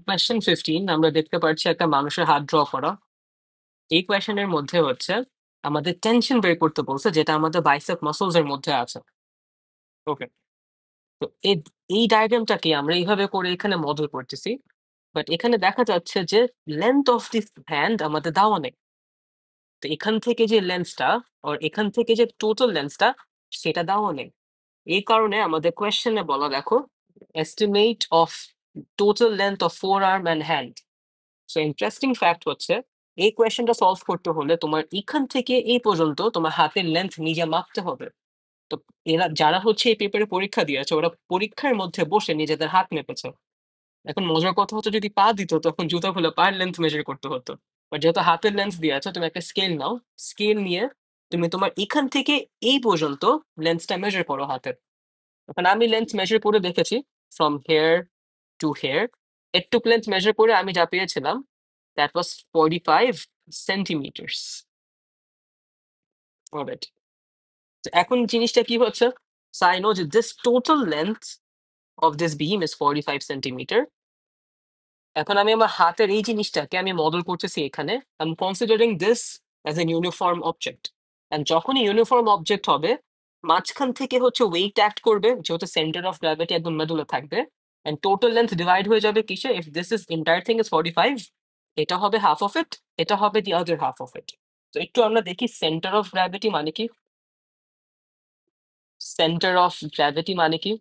Question 15 আমরা দেখতে পাচ্ছি একটা মানুষের হাত ড্র করা। এই কোয়েশ্চেনের মধ্যে হচ্ছে আমাদের টেনশন বের করতে বলছে, যেটা আমাদের বাইসেপ মাসলস এর মধ্যে আছে। ওকে, তো এই এই ডায়াগ্রামটাকে আমরা এইভাবে করে এখানে মডেল করতেছি, বাট এখানে দেখা যাচ্ছে যে লেন্থ অফ দিস হ্যান্ড আমাদের দেওয়া নেই। তো এখান থেকে যে লেন্সটা আর এখান থেকে যে টোটাল লেন্সটা সেটা দেওয়া নেই। এই কারণে আমাদের কোয়েশ্চেনে বলা, দেখো, estimate of total length of four arm and hand. So interesting fact হচ্ছে, এই কোয়েশ্চেনটা সলভ করতে হলে তোমার এখান থেকে এই পর্যন্ত তোমার হাতের লেন্থ নিজে মাপতে হবে। তো এরা যারা হচ্ছে এই পেপারে পরীক্ষা দিয়েছে, ওরা পরীক্ষার মধ্যে বসে নিজেদের হাত মেপেছে। এখন মজার কথা হচ্ছে, যদি পা দিত তখন জুতা খুলে পায়ের লেন্থ মেজার করতে হতো। বাট যেহেতু হাতের লেন্থ দিয়ে আছে, তুমি একটা স্কেল নাও, স্কেল নিয়ে তুমি তোমার এখান থেকে এই পর্যন্ত লেন্থটা মেজার করো হাতের। এখন আমি লেন্থ মেজার করে দেখেছি, ফ্রম হেয়ার টু হেয়ার, একটু লেন্থ মেজার করে আমি যা পেয়েছিলাম, that was 45 centimeters. Alright. তো এখন জিনিসটা কি হচ্ছে? So I know that this total length of this beam is 45 centimeter. এখন আমি আমার হাতের এই জিনিসটাকে আমি মডেল করতেছি এখানে। I'm considering this as an uniform object. And যখনই ইউনিফর্ম অবজেক্ট হবে, মাঝখান থেকে হচ্ছে ওয়েট অ্যাক্ট করবে, যেহেতু সেন্টার অফ গ্র্যাভিটি একদম মিডলে থাকবে। And total length ডিভাইড হয়ে যাবে কিসে? If this is entire thing is 45, এটা হবে half of it, এটা হবে the other half of it. তো একটু আমরা দেখি সেন্টার অফ গ্র্যাভিটি মানে কি। সেন্টার অফ গ্র্যাভিটি মানে কি?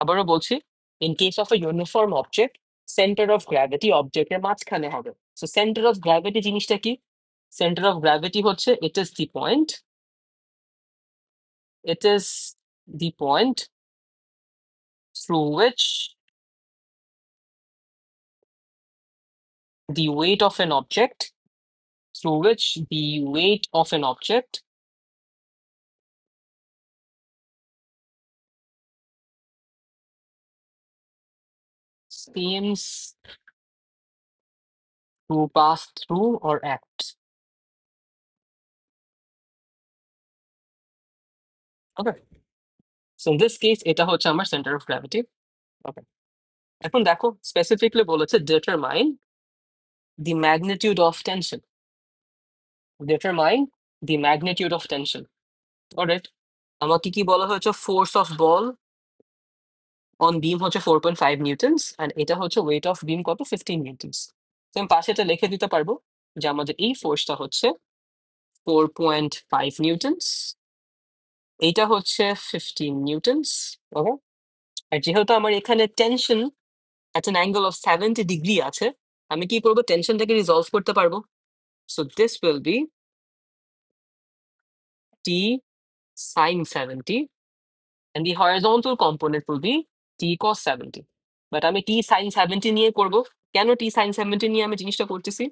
আবারও বলছি, in case of A uniform object, centre of gravity অবজেক্টের মাঝখানে হবে। সো সেন্টার অফ গ্র্যাভিটি জিনিসটা কি? সেন্টার অফ গ্র্যাভিটি হচ্ছে, it is the point through which the weight of an object through which the weight of an object seems to pass through or act. Okay, so in this case এটা হচ্ছে আমার centre of gravity. Okay, এখন দেখো specifically বলেছে determine the magnitude of tension. Determine the magnitude of tension. Alright, আমাকে কি বলা হয়েছে? ফোর্স অফ বল অন বিম হচ্ছে 4.5 নিউটনস, এন্ড এটা হচ্ছে ওয়েট অফ বিম কত? 15 নিউটনস। তো আমি পাশে এটা লিখে দিতে পারবো যে আমাদের এই ফোর্সটা হচ্ছে 4.5 নিউটনস, এইটা হচ্ছে 15 নিউটনস। ওকে, আর যেহেতু আমার এখানে tension at an angle of 70 degree আছে, আমি কি করবো? টেনশনটাকে রিজলভ করতে পারবো। So this will be t sin 70, and the horizontal component will be t cos 70. But আমি t sin 70 নিয়ে করব। কেন t sin 70 নিয়ে আমি জিনিসটা করতেছি?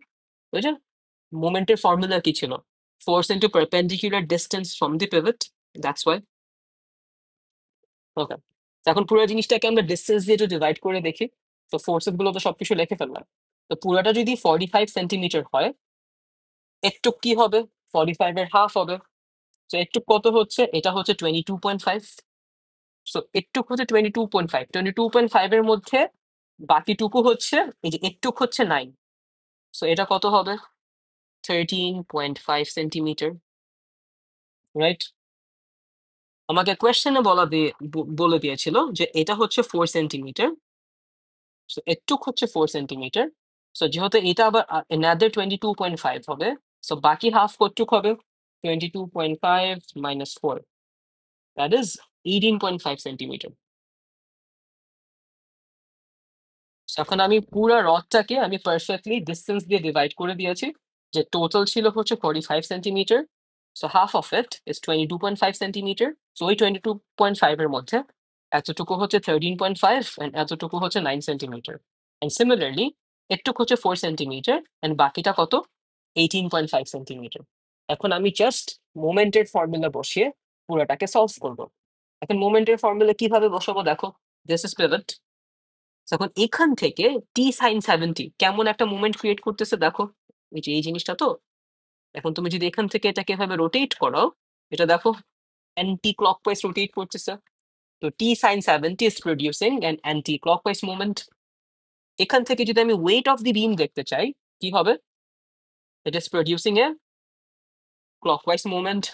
বুঝছেন? মোমেন্টের ফর্মুলা কি ছিল? Force into perpendicular distance from the pivot, that's why. Okay, এখন পুরো জিনিসটাকে আমরা ডিস্টেন্স দিয়ে একটু ডিভাইড করে দেখি। তো ফোর্সেস গুলো তো সবকিছু লিখে ফেললাম। তো পুরোটা যদি 45 সেন্টিমিটার হয়, একটু কি হবে? 45 এর হাফ হবে। তো একটু কত হচ্ছে? এটা হচ্ছে 22.5। সো একটু হচ্ছে 22.5, 22.5 এর মধ্যে বাকিটুকু হচ্ছে, এই যে একটু হচ্ছে 9। সো এটা কত হবে? 13.5 সেন্টিমিটার, রাইট? আমাকে কোয়েশ্চেনে বলে দিয়েছিল যে এটা হচ্ছে 4 সেন্টিমিটার। সো একটুক হচ্ছে 4 সেন্টিমিটার। সো যেহেতু এটা আবার another 22.5 হবে, সো বাকি হাফ কতটুক হবে? 22.5 minus 4, that is 18.5 সেন্টিমিটার। এখন আমি পুরো রডটাকে আমি পারফেক্টলি ডিস্টেন্স দিয়ে ডিভাইড করে দিয়েছি, যে টোটাল ছিল হচ্ছে 45 centimetre. So half of it is 22.5 centimetre. So ওই 22.5 এর মধ্যে এতটুকু হচ্ছে 13.5 and এতটুকু হচ্ছে 9 সেন্টিমিটার। অ্যান্ড সিমিলারলি একটুকু হচ্ছে 4 সেন্টিমিটার অ্যান্ড বাকিটা কত? 18.5 সেন্টিমিটার। এখন আমি জাস্ট মোমেন্টের ফর্মুলা বসিয়ে পুরোটাকে সলভ করব। এখন মোমেন্টের ফর্মুলা কিভাবে বসাবো? দেখো, দিস ইজ পিভট। এখন এখান থেকে টি সাইন 70 কেমন একটা মুভমেন্ট ক্রিয়েট করতেছে দেখো, এই যে এই জিনিসটা। তো এখন তুমি যদি এখান থেকে এটাকে এভাবে রোটেট করো, এটা দেখো অ্যান্টি ক্লকওয়াইজ রোটেট করতেছে। তো টি sine 70 is producing an anti-clockwise movement. এখান থেকে যদি আমি ওয়েট অফ দি বিম দেখতে চাই কি হবে? It is producing A clockwise movement.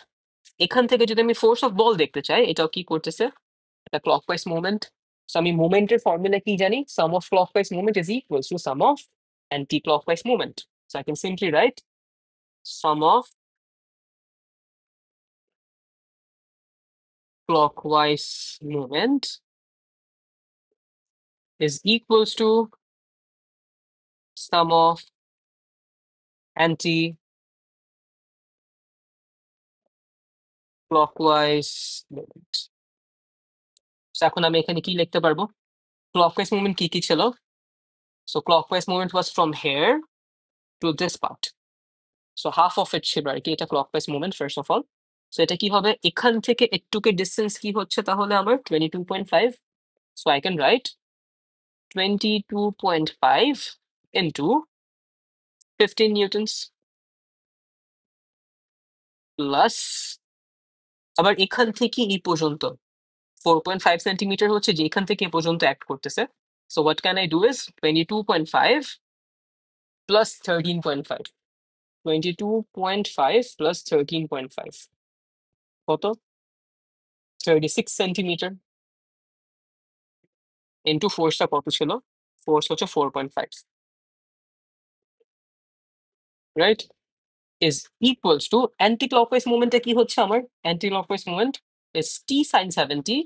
এখান থেকে যদি আমি ফোর্স অফ বল দেখতে চাই, এটাও কি করতেছে? একটা ক্লকওয়াইজ মুভমেন্ট। সো আমি মুভমেন্টের ফর্মুলা কি জানি? Sum of clockwise movement is equals to sum of anti clockwise movement. So I can simply write sum of clockwise movement is equals to sum of anti-clockwise movement. So এখন আমি এখানে কি লিখতে পারবো? Clockwise movement কি কি ছিল? So clockwise movement was from here to this part. So half of it ছিল আর কি, এটা clockwise movement first of all. So এটা কি হবে? এখান থেকে এটুকে distance কি হচ্ছে তাহলে আমার 22.5. So I can write 22.5 into 15 newtons plus আবার এখান থেকে এই পর্যন্ত 4.5 সেন্টিমিটার হচ্ছে যে এখান থেকে এ পর্যন্ত অ্যাক্ট করতেছে। So what can I do is 22.5 plus 13.5, 22.5 plus 13.5 কত? 36 সেন্টিমিটার ইন্টু ফোর্সটা কত ছিল? ফোর্স হচ্ছে 4.5, right? Is equals to anti clockwise মুভমেন্টে কি হচ্ছে আমার? Anti clockwise movement is T sine 70,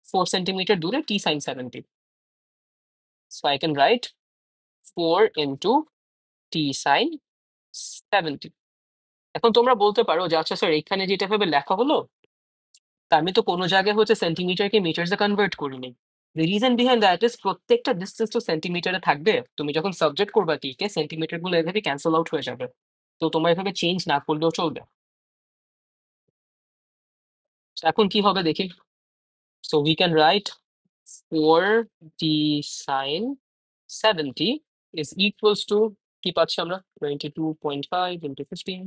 4 centimetre দূরে T sine 70. So I can write 4 into T sine 70. এখন তোমরা বলতে পারো যে আচ্ছা স্যার এখানে যেটা ভাবে লেখা হলো, তা আমি তো কোনো জায়গায় হচ্ছে সেন্টিমিটারকে মিটার্সে কনভার্ট করিনি। The reason behind that is প্রত্যেকটা ডিস্টেন্স তো সেন্টিমিটারে থাকবে। তুমি যখন সাবজেক্ট করবা টিকে, সেন্টিমিটার গুলো এভাবে ক্যান্সেল আউট হয়ে যাবে। তো তোমার এভাবে চেঞ্জ না করলেও চলবে। এখন কি হবে দেখি। So we can write 4t sine 70 is equals to কি পাচ্ছি আমরা? 22.5 into 15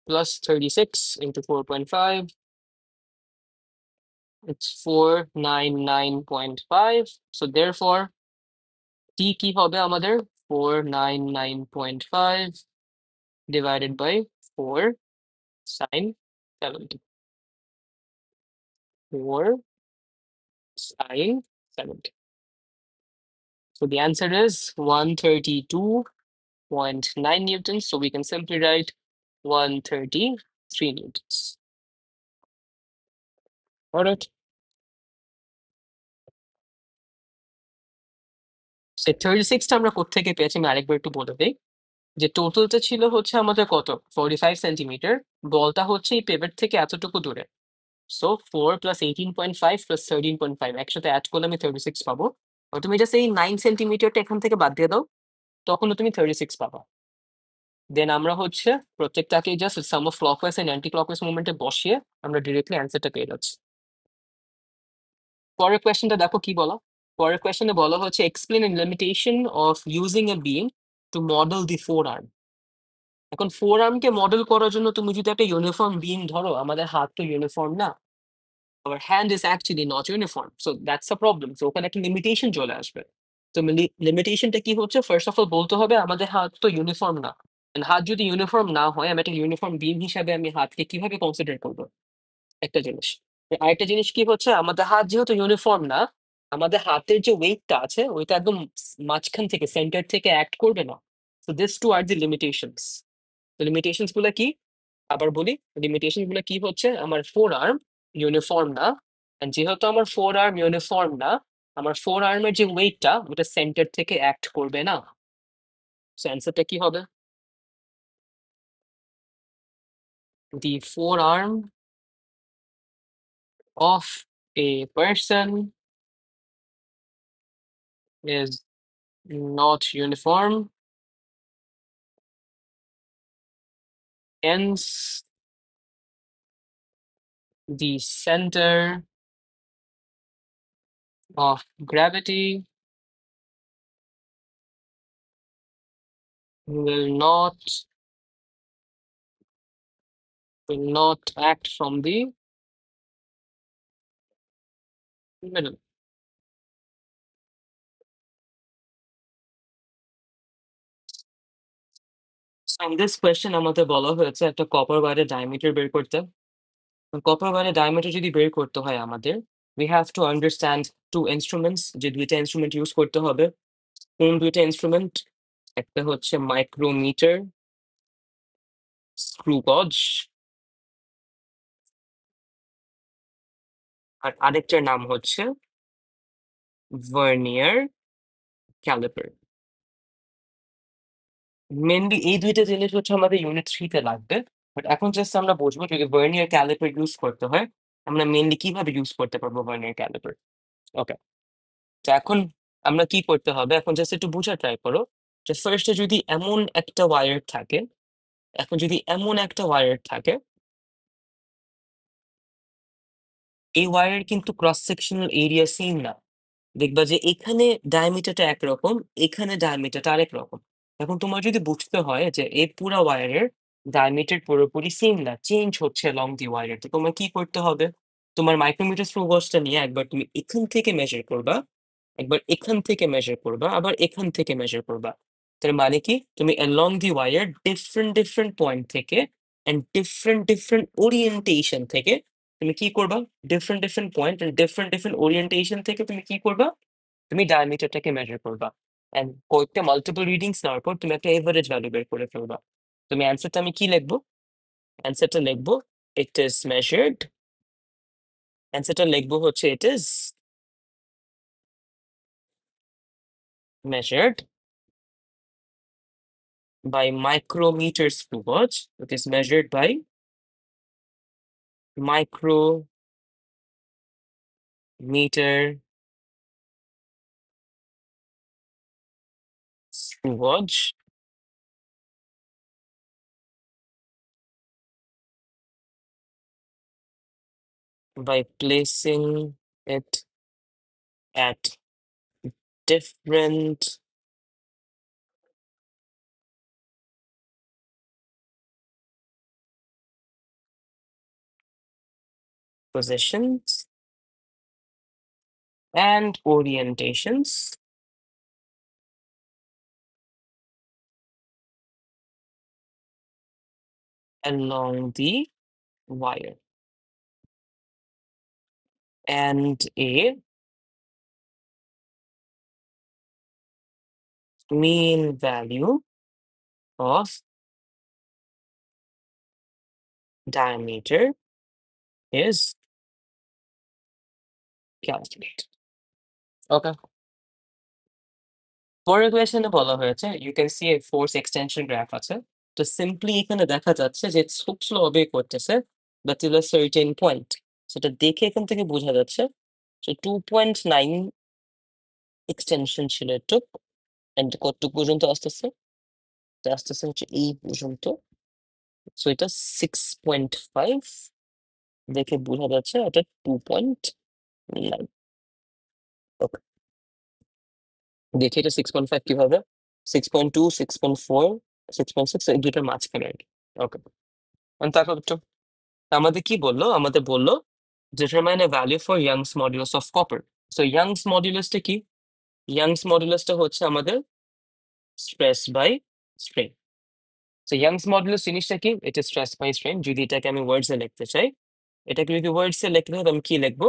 plus 36 into 4.5. It's 499.5. So therefore, t কি হবে আমাদের? 499.5 divided by 4 sin 70. 4 sin 70. So the answer is 132.9 newtons. So we can simply write 133 newtons. All right. So 36টা আমরা কোত্থেকে পেয়েছি আমি আরেকবার একটু বলে দিই। যে টোটালটা ছিল হচ্ছে আমাদের কত? 45 সেন্টিমিটার। বলটা হচ্ছে এই পেভেট থেকে এতটুকু দূরে। সো 4 প্লাস 18.5 প্লাস 13.5 একসাথে অ্যাড করলে আমি 36 পাবো। আর তুমি জাস্ট এই 9 সেন্টিমিটারটা এখান থেকে বাদ দিয়ে দাও, তখনও তুমি 36 পাবা। দেন আমরা হচ্ছে প্রত্যেকটাকে just sum of clockwise and anti clockwise মুভমেন্টে বসিয়ে আমরা ডিরেক্টলি অ্যান্সারটা পেয়ে যাচ্ছি। পরের কোয়েশ্চেনটা দেখো কি বলা। পরের কোয়েশ্চেনে বলা হচ্ছে explain a limitation of using a beam to model the forearm. এখন ফোর আর্মকে মডেল করার জন্য তুমি যদি একটা ইউনিফর্ম বিম ধরো, আমাদের হাত তো ইউনিফর্ম না, our hand is actually not uniform, so that's a problem. So ওখানে একটা লিমিটেশন চলে আসবে। তো লিমিটেশনটা কি হচ্ছে? ফার্স্ট অফ অল বলতে হবে আমাদের হাত তো ইউনিফর্ম না। And হাত যদি ইউনিফর্ম না হয়, আমি একটা ইউনিফর্ম বিম হিসাবে আমি হাতকে কিভাবে কনসিডার করবো? একটা জিনিস। আরেকটা জিনিস কি হচ্ছে, আমাদের হাত যেহেতু ইউনিফর্ম না, আমাদের হাতের যে ওয়েটটা আছে ওইটা একদম মাঝখান থেকে সেন্টার থেকে অ্যাক্ট করবে না। So this two are the limitations. Limitations গুলো কি? আবার বলি, লিমিটেশন গুলো কি হচ্ছে? আমার ফোর আর্ম ইউনিফর্ম না, and যেহেতু আমার ফোর আর্ম ইউনিফর্ম না, আমার ফোর আর্মের যে ওয়েটটা ওটা সেন্টার থেকে অ্যাক্ট করবে না। সো অ্যান্সারটা কি হবে? The four arm of a person is not uniform, hence the center of gravity will not act from the middle. In this question আমাদের বলা হয়েছে একটা কপার ওয়্যারের ডায়ামিটার বের করতে। কপার ওয়্যারের ডায়ামিটার যদি বের করতে হয় আমাদের, we have to understand two instruments, যে ২ টা ইন্সট্রুমেন্ট ইউজ করতে হবে। কোন ২ টা ইন্সট্রুমেন্ট? একটা হচ্ছে মাইক্রোমিটার, স্ক্রু গজ, আর আরেকটার নাম হচ্ছে ভার্নিয়ার ক্যালিপার। মেইনলি এই ২ টা জিনিস হচ্ছে আমাদের ইউনিট 3 তে লাগবে। বাট এখন জাস্ট আমরা বুঝবো যদি ভার্নিয়ার ক্যালিপার ইউজ করতে হয়, আমরা মেইনলি কিভাবে ইউজ করতে পারবো ভার্নিয়ার ক্যালিপার। ওকে। তো এখন আমরা কি করতে হবে? এখন জাস্ট একটু বুঝার ট্রাই করো যে ফার্স্টে যদি এমন একটা ওয়্যার থাকে, এখন যদি এমন একটা ওয়্যার থাকে, এই ওয়্যারের কিন্তু ক্রস সেকশনাল এরিয়া সেম না। দেখবা যে এখানে ডায়ামিটারটা একরকম, এখানে ডায়ামিটারটা আরেক রকম। এখন তোমার যদি বুঝতে হয় যে এই পুরা ওয়্যারের ডায়ামিটার পুরোপুরি সেম না, চেঞ্জ হচ্ছে along the ওয়্যারের, তো তোমার কি করতে হবে? তোমার মাইক্রোমিটার স্ক্রু গজটা নিয়ে একবার তুমি এখান থেকে মেজার করবা, একবার এখান থেকে মেজার করবা, আবার এখান থেকে মেজার করবা। তার মানে কি? তুমি along the wire different different point থেকে এন্ড ডিফারেন্ট ডিফারেন্ট ওরিয়েন্টেশন থেকে তুমি কি করবা? Different different point and different different orientation থেকে তুমি কি করবা? তুমি ডায়ামিটারটাকে মেজার করবা। অ্যান্ড কয়েকটা মাল্টিপল রিডিংস নেওয়ার পর তুমি একটা এভারেজ ভ্যালু বের করে ফেলবা। তুমি অ্যান্সারটা আমি কি লিখবো? অ্যান্সারটা লিখবো ইট ইজ মেজার্ড, অ্যান্সারটা লিখবো হচ্ছে it is measured by micrometer screw gauge. It is measured by micrometer screw gauge by placing it at different positions and orientations along the wire, and a mean value of diameter is calculated. Okay. পরের কোয়েশ্চেনে বলা হয়েছে you can see a force extension graph আছে। তো simply এখানে দেখা যাচ্ছে যে খুব স্লো অবে করতেছে but till a certain point. সেটা দেখে এখান থেকে বোঝা যাচ্ছে যে 2.9 এক্সটেনশন ছিল এটুক, এন্ড কতটুকু পর্যন্ত আসতেছে? এটা আসতেছে হচ্ছে এই পর্যন্ত। সো এটা 6.5, দেখে বোঝা যাচ্ছে এটা 2.9। ওকে, দেখি এটা 6.5 কিভাবে? 6.2, 6.4, 6.6, এই দুটোর মাঝখানে আর কি। ওকে, তারপর একটু আমাদের কি বললো? আমাদের বললো determine a value for Young's modulus of copper. So Young's modulus-টা কি? Young's modulus-টা হচ্ছে আমাদের stress by strain. So Young's modulus জিনিসটা কি? এটা stress by strain। যদি এটাকে আমি words এ লিখতে চাই, এটাকে যদি words এ লিখতে হয় আমি কি লিখবো?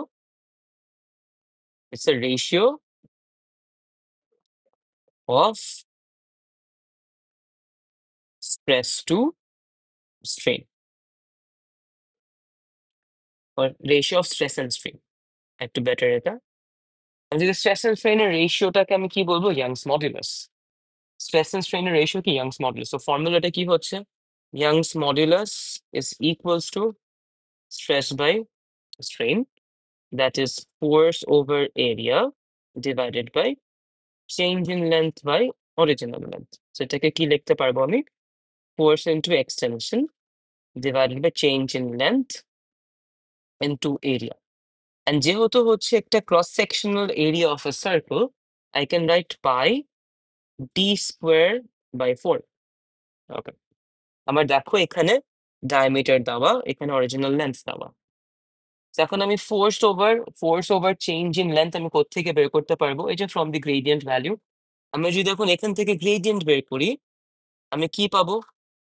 It's a ratio of stress to strain, or ratio of stress and strain, একটু বেটার এটা। আমি যদি stress and strain এর রেশিওটাকে আমি কি বলবো? Young's modulus। স্ট্রেস এন্ড স্ট্রেইনের রেশিও কি? Young's modulus. তো ফর্মুলাটা কি হচ্ছে? Young's modulus is equals to stress by strain, that is force over area divided by change in length by original length. সেটাকে কি লিখতে পারবো আমি? Force into extension divided by change in length into area. And যেহেতু হচ্ছে একটা cross sectional area of a circle, I can write pi D square by 4। ওকে, আমার দেখো এখানে ডায়ামিটার দেওয়া, এখানে অরিজিনাল লেন্থ দেওয়া। তো এখন আমি force over change in length আমি কোত্থেকে বের করতে পারবো? এই যে ফ্রম দি গ্রেডিয়েন্ট ভ্যালু। আমি যদি এখন এখান থেকে গ্রেডিয়েন্ট বের করি, আমি কি পাবো?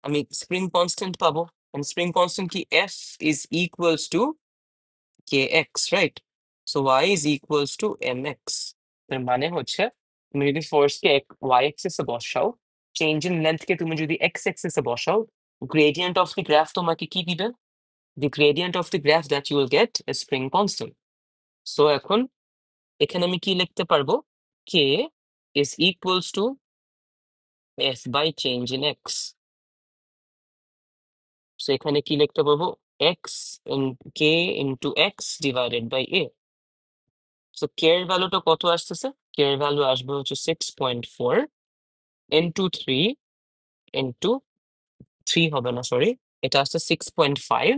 আমি স্প্রিং কনস্ট্যান্ট পাবো, and স্প্রিং কনস্ট্যান্ট কি f is equals to kx, right? So y is equals to mx. এর মানে হচ্ছে তুমি যদি ফোর্স কে y axis এ বসাও, চেঞ্জ ইন লেন্থ কে তুমি যদি x axis এ বসাও, gradient of the graph তোমাকে কি দিবে? The gradient of the graph that you will get is spring constant. So এখন এখানে আমি কি লিখতে পারবো? K is equals to f by change in x. So এখানে কি লিখতে পারবো? x in k into x divided by a. So k এর ভ্যালুটা কত আসতেছে? K এর ভ্যালু আসবে হচ্ছে 6.4 into 3 into 3 হবে না, সরি, এটা আসছে 6.5,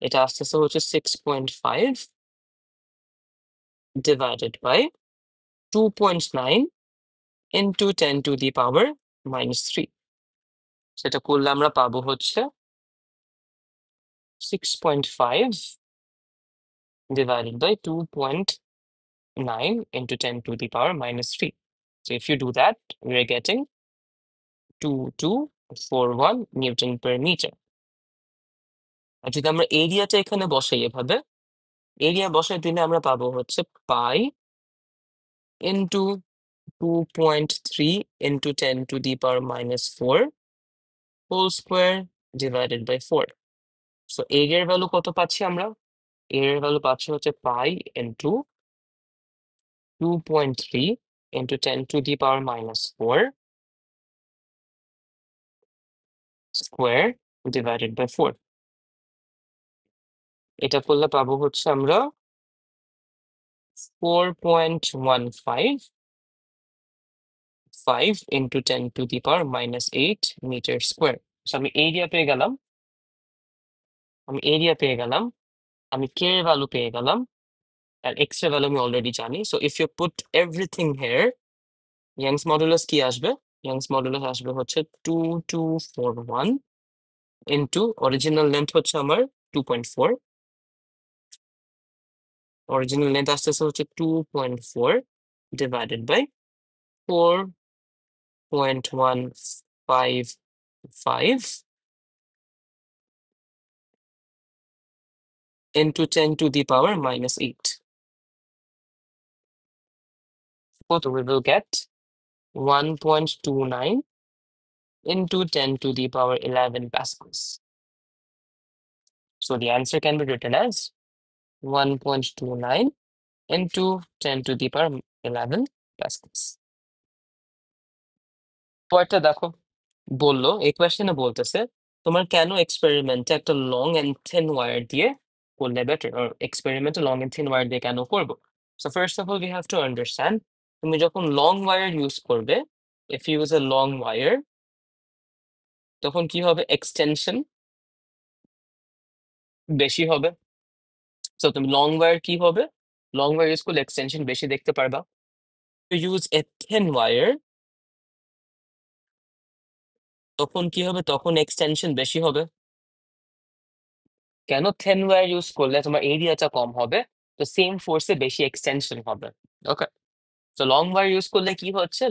এটা আসতেছে হচ্ছে 6.5 divided by 2.9 into 10 to the power minus 3. সেটা করলে আমরা পাবো হচ্ছে 6.5 divided by 2.9 into 10 to the power minus 3. So if you do that, we are getting 2241 Newton per meter. আর যদি আমরা এরিয়াটা এখানে বসাই এভাবে, এরিয়া বসাই দিলে আমরা পাবো হচ্ছে পাই into 2.3 into 10 to the power minus 4 whole square divided by 4. So এরিয়ার ভ্যালু কত পাচ্ছি আমরা? এরিয়ার ভ্যালু পাচ্ছি হচ্ছে পাই into 2.3 into 10 to the power minus 4 square divided by 4. এটা করলে পাবো হচ্ছে আমরা 4.155 into 10 to the power minus 8 meter square. So আমি এরিয়া পেয়ে গেলাম, আমি কে এর ভ্যালু পেয়ে গেলাম, আর এক্স এর ভ্যালু আমি অলরেডি জানি। So if you put everything here, Young's modulus কি আসবে? ইয়াংস মডুলাস আসবে হচ্ছে 2241 ইন্টু অরিজিনাল লেন্থ হচ্ছে আমার 2.4, অরিজিনাল লেন্থ আসতেছে হচ্ছে 2.4 divided by 4.155 into 10 to the power minus 8. So we will get 1.29 into 10 to the power 11 pascals. So the answer can be written as 1.29 into 10 to the power 11 pascals. পরেরটা দেখো, বললো এই কোয়েশ্চেনে বলতেছে তোমার কেন এক্সপেরিমেন্টে একটা লং এন্ড থিন ওয়্যার দিয়ে করলে বেটার, আর এক্সপেরিমেন্টে লং এন্ড থিন ওয়্যার দিয়ে কেন করবো? So first of all we have to understand, তুমি যখন লং ওয়্যার ইউজ করবে, if you use a long wire, তখন কি হবে? এক্সটেনশন বেশি হবে। সো তুমি লং ওয়্যার কি হবে? লং ওয়্যার ইউজ করলে এক্সটেনশন বেশি দেখতে পারবা। ইউজ এ থিন ওয়্যার, তখন কি হবে? তখন এক্সটেনশন বেশি হবে। কেন? থিন ওয়্যার ইউজ করলে তোমার এরিয়াটা কম হবে, তো সেম ফোর্সে বেশি এক্সটেনশন হবে। ওকে, তো লং ওয়্যার ইউজ করলে কি হচ্ছে?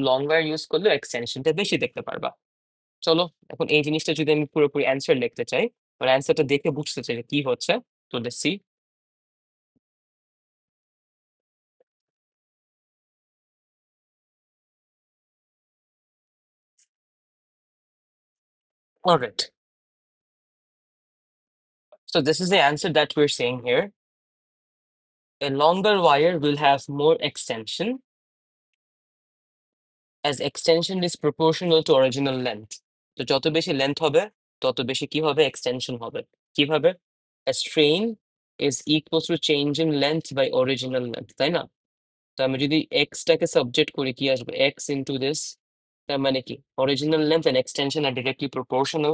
লং ওয়্যার ইউজ করলে এক্সটেনশনটা বেশি দেখতে পারবা। চলো এখন এই জিনিসটা যদি আমি পুরোপুরি অ্যান্সার লিখতে চাই, আর অ্যান্সারটা দেখে বুঝতে চাই যে কি হচ্ছে, তো let's see. Alright, so this is the answer that we're saying here. A longer wire will have more extension as extension is proportional to original length. তো যত বেশি লেন্থ হবে তত বেশি কি হবে? এক্সটেনশন হবে। কিভাবে? A strain is equal to change in length by original length, তাই না? তো আমি যদি টাকে সাবজেক্ট করি, কি আসবে? into this, তার মানে কি অরিজিনাল লেন্থ এন্ড এক্সটেনশন আর ডিরেক্টলি প্রপোর্শনাল,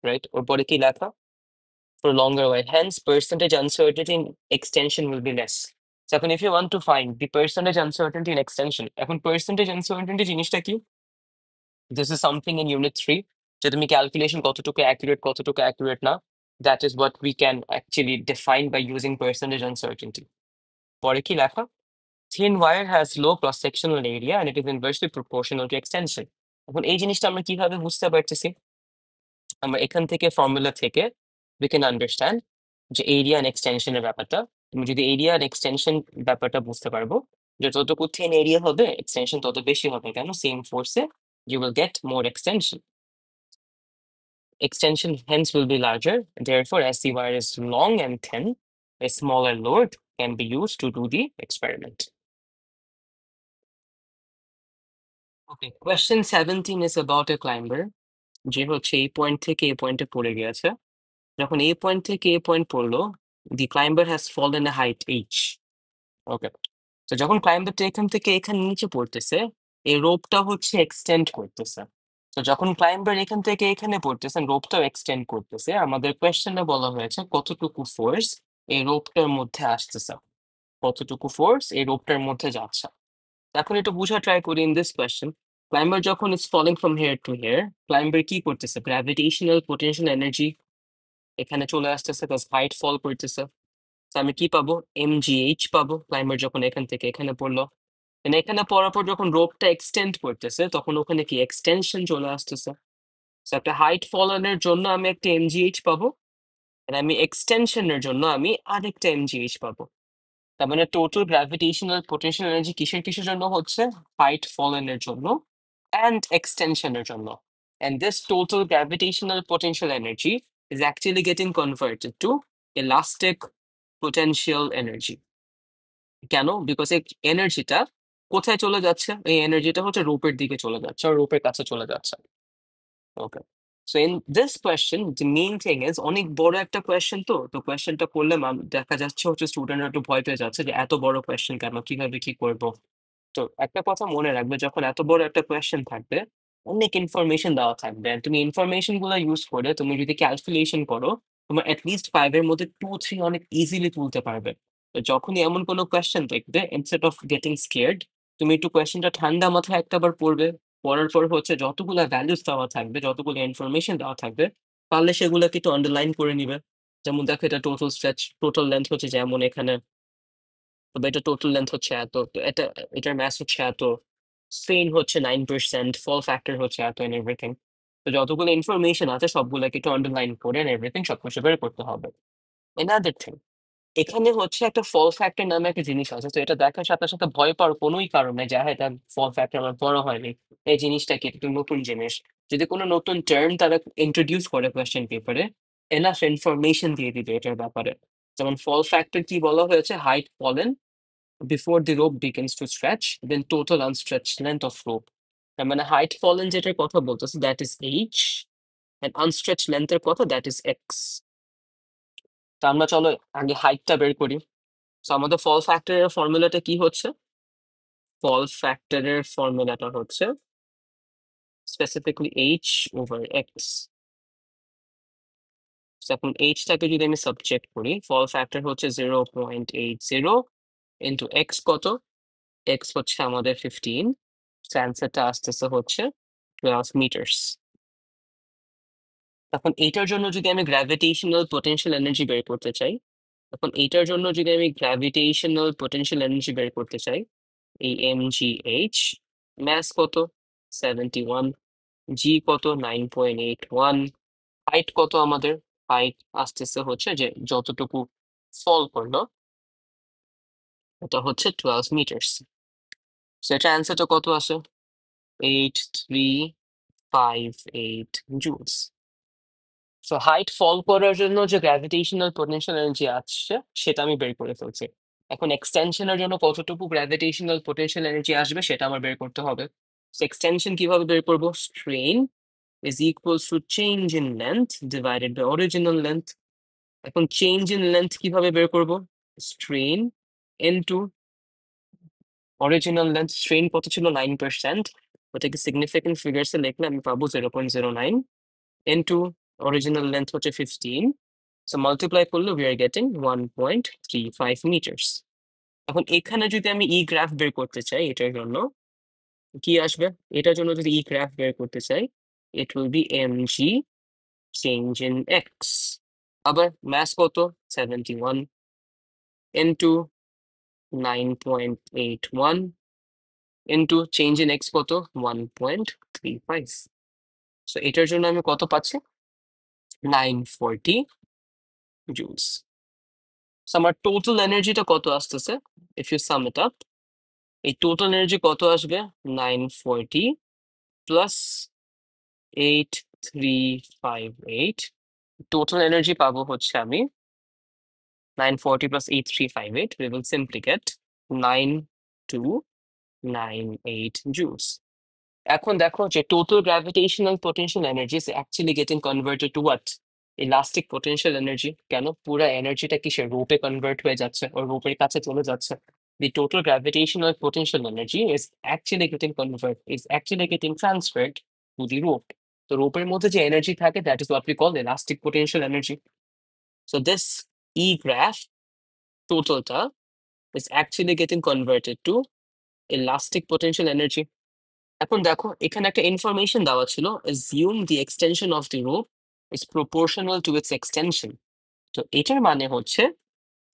রাইট? ওর পরে কি লেখা? For longer wire, hence percentage uncertainty in extension will be less. So এখন if you want to find the percentage uncertainty in extension, এখন percentage uncertainty জিনিসটা কি? This is something in unit 3, যে তুমি ক্যালকুলেশন কতটুকু অ্যাকুরেট না, that is what we can actually define by using percentage uncertainty. পরে কি লেখা? Thin wire has low cross-sectional area and it is inversely proportional to extension. এখন এই জিনিসটা আমরা কিভাবে বুঝতে পারতেছি? আমরা এখান থেকে ফর্মুলা থেকে উই ক্যান আন্ডারস্ট্যান্ড যে এরিয়া এন্ড এক্সটেনশনের ব্যাপারটা। তুমি যদি এরিয়া এন্ড এক্সটেনশন ব্যাপারটা বুঝতে পারবো, যে যতটুকু থিন এরিয়া হবে এক্সটেনশন তত বেশি হবে, কেন? সেম ফোর্সে you will get more extension. Extension hence will be larger. Therefore, as the wire is long and thin, a smaller load can be used to do the experiment. Okay, question 17 is about a climber যে হচ্ছে এই point থেকে এই পয়েন্টে পড়ে গিয়েছে। যখন এই পয়েন্ট থেকে এই পয়েন্ট পড়লো, the climber has fallen a height h. ওকে, তো যখন ক্লাইম্বারটা এখান থেকে এখানে নিচে পড়তেছে, এই রোপটা হচ্ছে এক্সটেন্ড করতেছে। তো যখন ক্লাইম্বার এখান থেকে এখানে পড়তেছে, রোপটাও এক্সটেন্ড করতেছে। আমাদের কোয়েশ্চেনে বলা হয়েছে কতটুকু ফোর্স এই রোপটার মধ্যে আসতেছে, কতটুকু ফোর্স এই রোপটার মধ্যে যাচ্ছে। এখন এটা বোঝা ট্রাই করি ইন দিস কোয়েশ্চেন। ক্লাইম্বার যখন is falling from here to here, climber কি করতেছে? গ্র্যাভিটেশনাল পোটেনশিয়াল এনার্জি এখানে চলে আসতেছে, প্লাস হাইট ফল করতেছে। তো আমি কি পাবো? mgh পাবো। ক্লাইম্বার যখন এখান থেকে এখানে পড়লো, and এখানে পড়ার পর যখন রোপটা এক্সটেন্ড করতেছে, তখন ওখানে কি এক্সটেনশন চলে আসতেছে। তো একটা হাইট ফলনের জন্য আমি একটা mgh পাবো, আর আমি এক্সটেনশনের জন্য আমি আরেকটা mgh পাবো। তার মানে টোটাল গ্র্যাভিটেশনাল পোটেনশিয়াল এনার্জি কিসের কিসের জন্য হচ্ছে? হাইট ফলনের জন্য and এক্সটেনশনের জন্য। And this total gravitational potential energy is actually getting converted to elastic potential energy. কেন? বিকজ এই এনার্জিটা কোথায় চলে যাচ্ছে? এই এনার্জিটা হচ্ছে রোপের দিকে চলে যাচ্ছে, আর রোপের কাছে চলে যাচ্ছে। Okay, so in this question the main thing is অনেক বড় একটা কোয়েশ্চেন। তো কোয়েশ্চেনটা করলে দেখা যাচ্ছে হচ্ছে স্টুডেন্টরা একটু ভয় পেয়ে যাচ্ছে যে এত বড় কোয়েশ্চেন কেন, কিভাবে কি করবো। তো একটা কথা মনে রাখবে, যখন এত বড় একটা কোয়েশ্চেন থাকবে, অনেক ইনফরমেশন দেওয়া থাকবে, and তুমি ইনফরমেশন গুলো ইউজ করে তুমি যদি ক্যালকুলেশন করো, তোমার অ্যাটলিস্ট 5-এর মধ্যে 2-3 অনেক ইজিলি তুলতে পারবে। তো যখনই এমন কোনো কোয়েশ্চেন দেখবে, ইনস্টেড অফ গেটিং স্কেয়ার্ড, তুমি একটু কোয়েশ্চেনটা ঠান্ডা মাথায় একটাবার পড়বে। পড়ার পর হচ্ছে যতগুলো ভ্যালুস দেওয়া থাকবে, যতগুলো ইনফরমেশন দেওয়া থাকবে, পারলে সেগুলোকে একটু আন্ডারলাইন করে নিবে। যেমন দেখো, এটা টোটাল স্ট্রেচ, টোটাল লেন্থ হচ্ছে যেমন এখানে, তবে এটা টোটাল লেন্থ হচ্ছে এত, তো এটার ম্যাস হচ্ছে এত, স্ট্রেন হচ্ছে 9%, ফল ফ্যাক্টর হচ্ছে এত, এন্ড এভরিথিং। তো যতগুলো ইনফরমেশন আছে সবগুলোকে একটু আন্ডারলাইন করে এন্ড এভরিথিং সবকিছু বের করতে হবে। এনাদার থিং, এখানে হচ্ছে একটা ফল ফ্যাক্টর নামে একটা জিনিস আছে। তো এটা দেখার সাথে সাথে ভয় পাওয়ার কোনোই কারণ নেই যে হ্যাঁ, এটা ফল ফ্যাক্টর আমার পড়া হয়নি, এই জিনিসটা কি একটু নতুন জিনিস। যদি কোনো নতুন টার্ম তারা ইন্ট্রোডিউস করে কোয়েশ্চেন পেপারে, এনাফ ইনফরমেশন দিয়ে দিবে এটার ব্যাপারে। যেমন ফল ফ্যাক্টর কি বলা হয়েছে? Height fallen before the rope begins to stretch, then total unstretched length of rope. তার মানে হাইট ফলেন যেটার কথা বলতেছে that is h, and unstretched length এর কথা দ্যাট ইজ x। তো আমরা চলো আগে হাইটটা বের করি। তো আমাদের ফল ফ্যাক্টরের ফর্মুলাটা কি হচ্ছে? ফল ফ্যাক্টরের ফর্মুলাটা হচ্ছে স্পেসিফিকলি h ওভার x। এখন এইচটাকে যদি আমি সাবজেক্ট করি, ফল ফ্যাক্টর হচ্ছে 0.80 ইন্টু এক্স কত? এক্স হচ্ছে আমাদের 15, অ্যান্সারটা আসতেছে হচ্ছে 12 মিটার্স। এখন এইটার জন্য যদি আমি গ্র্যাভিটেশনাল পোটেনশিয়াল এনার্জি বের করতে চাই, এখন এইটার জন্য যদি আমি গ্র্যাভিটেশনাল পোটেনশিয়াল এনার্জি বের করতে চাই, এই mgh, ম্যাস কত? 71, জি কত? 9.81, হাইট কত আমাদের? হাইট আসতেছে হচ্ছে যে যতটুকু ফল করলো, এটা হচ্ছে 12 মিটার্স। সেটা অ্যান্সারটা কত আসে? 8358 জুলস। সো হাইট ফল করার জন্য যে গ্র্যাভিটেশনাল পোটেনশিয়াল এনার্জি আসছে সেটা আমি বের করে ফেলছি। এখন এক্সটেনশনের জন্য কতটুকু গ্র্যাভিটেশনাল পোটেনশিয়াল এনার্জি আসবে সেটা আমার বের করতে হবে। এক্সটেনশন কিভাবে বের করবো? Strain is equals to change in length divided by original length. এখন চেঞ্জ ইন লেন্থ কিভাবে বের করব? Strain into original length. Strain কত ছিল? 9%, ওটাকে সিগনিফিকেন্ট ফিগার্সে লিখলে আমি পাবো 0.09 ইনটু অরিজিনাল লেন্থ হচ্ছে 15, সো মাল্টিপ্লাই করলে উই আর গেটিং 1.35 মিটার্স। এখন এখানে যদি আমি ই গ্রাফ বের করতে চাই, এটার জন্য কি আসবে? এটার জন্য যদি ই গ্রাফ বের করতে চাই, it will be mg change in x. আবার ম্যাস কত? 71 into 9.81, into change in x কত 1.35। সো এটার জন্য আমি কত পাচ্ছি 940 জুলস। সো আমার টোটাল এনার্জিটা কত আসতেছে if you sum it up, এই টোটাল এনার্জি কত আসবে 940 প্লাস 8358। টোটাল এনার্জি পাবো হচ্ছে আমি 940 plus 8358, we will simply get 9298 joules. এখন দেখো যে total gravitational potential energy is actually getting converted to what? Elastic potential energy. কেন পুরো এনার্জিটা কিসে রূপে কনভার্ট হয়ে যাচ্ছে ও রূপের কাছে চলে যাচ্ছে? The total gravitational potential energy is actually getting transferred to the rope. তো রূপের মধ্যে যে এনার্জি থাকে that is what we call elastic potential energy. So this E graph totalটা is actually getting converted to elastic potential energy. এখন দেখো এখানে একটা information দেওয়া ছিল, assume the extension of the rope is proportional to its extension. তো এটার মানে হচ্ছে,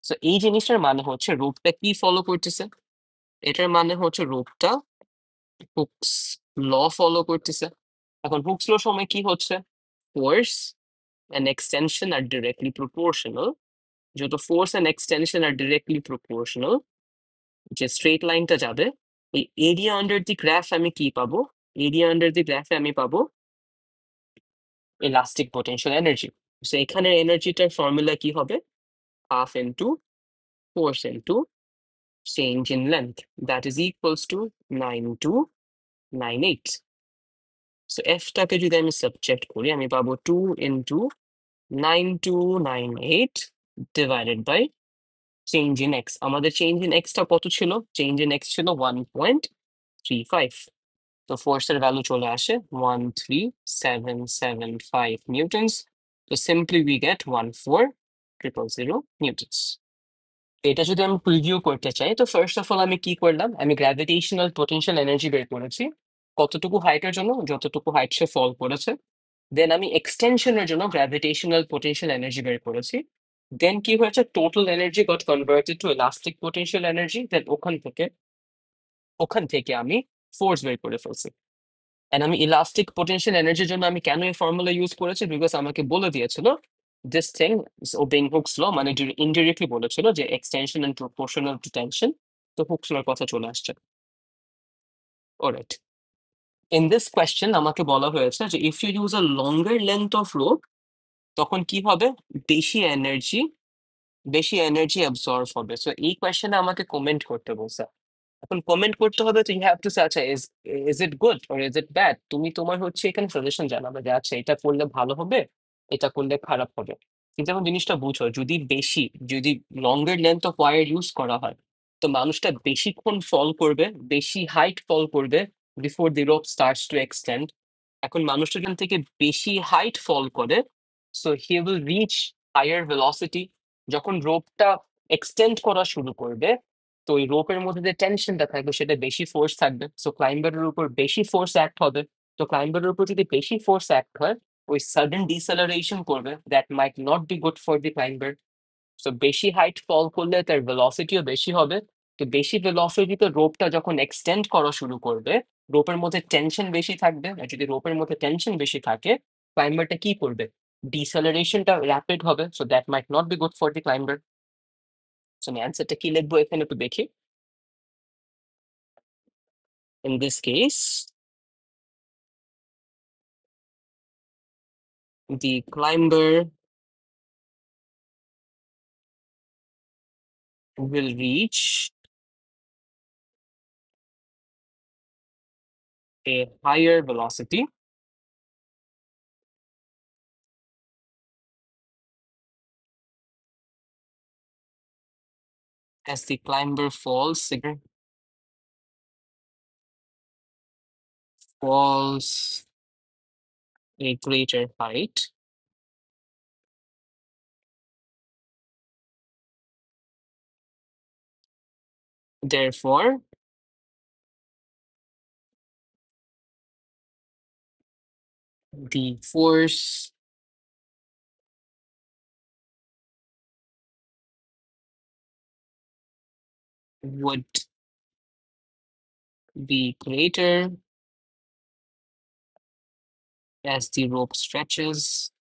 তো এই জিনিসটার মানে হচ্ছে রোপটা কি ফলো করতেছে, এটার মানে হচ্ছে রোপটা হুকস ল ফলো করতেছে। এখন হুকস ল সময় কি হচ্ছে, force and extension are directly proportional. যত force and extension are directly proportional, যে স্ট্রেট লাইনটা যাবে, এই এরিয়া আন্ডার দি গ্রাফ আমি কি পাবো, এরিয়া আন্ডার দি গ্রাফে আমি পাবো ইলাস্টিক পোটেনশিয়াল এনার্জি। সো এখানে এনার্জিটার ফর্মুলা কি হবে, half into force into change in length, that is equals to 9298। So এফটাকে যদি আমি সাবজেক্ট করি আমি পাবো 2 into 9298 divided by change in X. আমাদের চেঞ্জ ইন এক্সটা কত ছিল, চেঞ্জ ইন এক্স ছিল 1.35। তো ফোর্সের ভ্যালু চলে আসে 13775 নিউটনস। তো সিম্পলি উই গেট 14000 নিউটনস। এটা যদি আমি প্রিভিউ করতে চাই তো ফার্স্ট অফ অল আমি কি করলাম, আমি গ্র্যাভিটেশনাল পোটেনশিয়াল এনার্জি বের করেছি কতটুকু হাইটের জন্য, যতটুকু হাইট সে ফল করেছে। দেন আমি এক্সটেনশনের জন্য গ্র্যাভিটেশনাল পোটেনশিয়াল এনার্জি বের করেছি। দেন কি হয়েছে, total energy got converted to elastic potential energy. Then ওখান থেকে আমি ফোর্স বের করে ফেলছি। এন্ড আমি ইলাস্টিক পোটেনশিয়াল এনার্জির জন্য আমি কেন এই ফর্মুলা ইউজ করেছি, বিকজ আমাকে বলে দিয়েছিল this thing obeying Hooke's law, মানে ইনডিরেক্টলি বলেছিল যে extension and proportional to tension. তো হুকস লর কথা চলে আসছে। অলরাইট, ইন দিস কোয়েশ্চেন আমাকে বলা হয়েছে যে if you use a longer length of rope তখন কি হবে, বেশি এনার্জি অ্যাবজর্ব হবে। সো এই কোয়েশ্চেনে আমাকে কমেন্ট করতে বলছে। এখন কমেন্ট করতে হবে, তো ইউ হ্যাভ টু সে আচ্ছা is it good or is it bad, তুমি তোমার হচ্ছে এখানে সাজেশন জানাবে যে আচ্ছা এটা করলে ভালো হবে, এটা করলে খারাপ হবে। কিন্তু এখন জিনিসটা বুঝো, যদি লঙ্গার লেন্থ অফ ওয়্যার ইউজ করা হয় তো মানুষটা বেশিক্ষণ ফল করবে, বেশি হাইট ফল করবে before the rope starts to extend. এখন মানুষটা এখান থেকে বেশি হাইট ফল করে, so he will reach higher velocity. যখন রোপটা এক্সটেন্ড করা শুরু করবে তো ওই রোপের মধ্যে যে টেনশনটা থাকবে সেটা বেশি ফোর্স থাকবে, সো ক্লাইম্বারের উপর বেশি ফোর্স অ্যাক্ট হবে। তো ক্লাইম্বারের উপর যদি বেশি ফোর্স অ্যাক্ট হয়, ওই সাডেন ডিসেলারেশন করবে, that might not be good for the climber. So বেশি হাইট ফল করলে তার ভেলোসিটিও বেশি হবে। তো বেশি ভেলোসিটিতে রোপটা যখন এক্সটেন্ড করা শুরু করবে, রোপের মধ্যে টেনশন বেশি থাকবে, আর যদি রোপের মধ্যে টেনশন বেশি থাকে ক্লাইম্বারটা কি করবে, ডিসেলারেশনটা র্যাপিড হবে, so that might not be good for the climber. So আমি অ্যান্সারটা কি লিখবো এখানে একটু দেখি। In this case, the climber will reach a higher velocity as the climber falls a greater height. Therefore, the force would be greater as the rope stretches.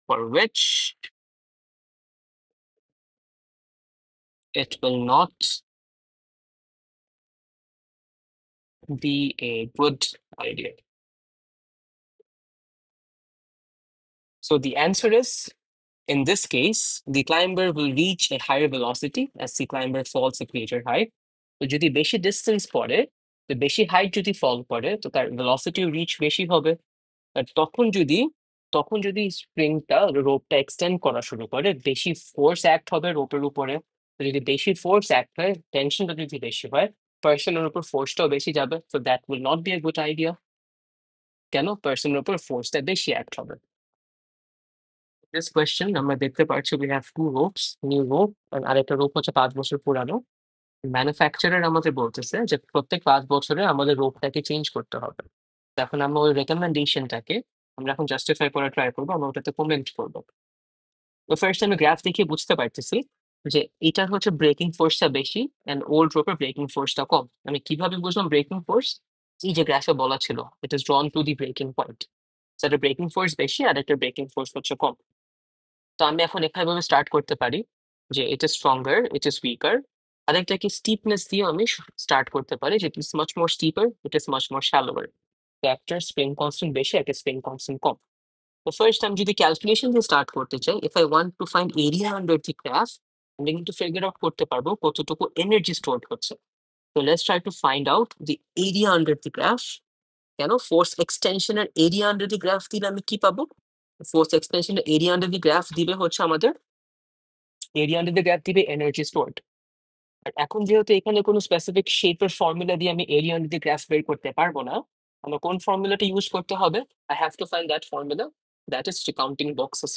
For which it will not be a good idea. So the answer is, in this case, the climber will reach a higher velocity as the climber falls a greater height. তো যদি বেশি distance পড়ে, তো বেশি height যদি ফল করে, তো তার ভেলোসিটি রিচ বেশি হবে। আর তখন যদি স্প্রিংটা রোপটা এক্সটেন্ড করা শুরু করে, বেশি ফোর্স অ্যাক্ট হবে রোপের উপরে। তো যদি বেশি ফোর্স অ্যাক্ট হয়, টেনশনটা যদি বেশি হয়, পার্সনের উপর ফোর্সটাও বেশি যাবে। So that will not be a good idea. কেন? পার্সনের উপর ফোর্সটা বেশি অ্যাক্ট হবে। দিস কোয়েশ্চেন আমরা দেখতে পাচ্ছি we have two ropes, new rope আর আরেকটা রোপ হচ্ছে 5 বছর পুরানো। ম্যানুফ্যাকচারার আমাদের বলতেছে যে প্রত্যেক 5 বছরে আমাদের রোপটাকে চেঞ্জ করতে হবে। তো এখন আমরা ওই রেকমেন্ডেশনটাকে আমরা এখন জাস্টিফাই করার ট্রাই করবো, আমরা ওটাতে কমেন্ট করবো। তো ফার্স্ট আমি গ্রাফ দেখে বুঝতে পারতেছি যে এটার হচ্ছে ব্রেকিং ফোর্সটা বেশি অ্যান্ড ওল্ড রোপের ব্রেকিং ফোর্সটা কম। আমি কিভাবে বুঝলাম ব্রেকিং ফোর্স? এই যে গ্রাফে বলা ছিল, it is drawn to the breaking point. সেটা ব্রেকিং ফোর্স বেশি আর একটা ব্রেকিং ফোর্স হচ্ছে কম। তো আমি এখন এভাবে স্টার্ট করতে পারি যে এটা স্ট্রঙ্গার, ইট ইজ উইকার। আরেকটাকে স্টিপনেস দিয়ে আমি স্টার্ট করতে পারি যে it is much more steeper, it is much more shallower. একটা স্প্রিং কনস্ট্যান্ট বেশি, একটা স্প্রিং কনস্ট্যান্ট কম। তো ফার্স্ট আমি যদি ক্যালকুলেশন দিয়ে স্টার্ট করতে চাই, if I want to find area under the graph, আমি কিন্তু ফিগার আউট করতে পারবো কতটুকু এনার্জি স্টোর হচ্ছে। তো let's try to find out the area under the graph. কেন? ফোর্স এক্সটেনশনের এরিয়া আন্ডার দি গ্রাফ দিলে আমি কি পাবো? ফোর্স এক্সটেনশনের এরিয়া আন্ডার দি গ্রাফ দিবে হচ্ছে আমাদের এরিয়া আন্ডার দি গ্রাফ দিবে এনার্জি স্টোরড। আর এখন যেহেতু এখানে কোনো স্পেসিফিক শেপের ফর্মুলা দিয়ে আমি এরিয়া আন্ডার দি গ্রাফ বের করতে পারবো না, আমার কোন ফর্মুলাটা ইউজ করতে হবে? I have to find that formula, that is counting boxes.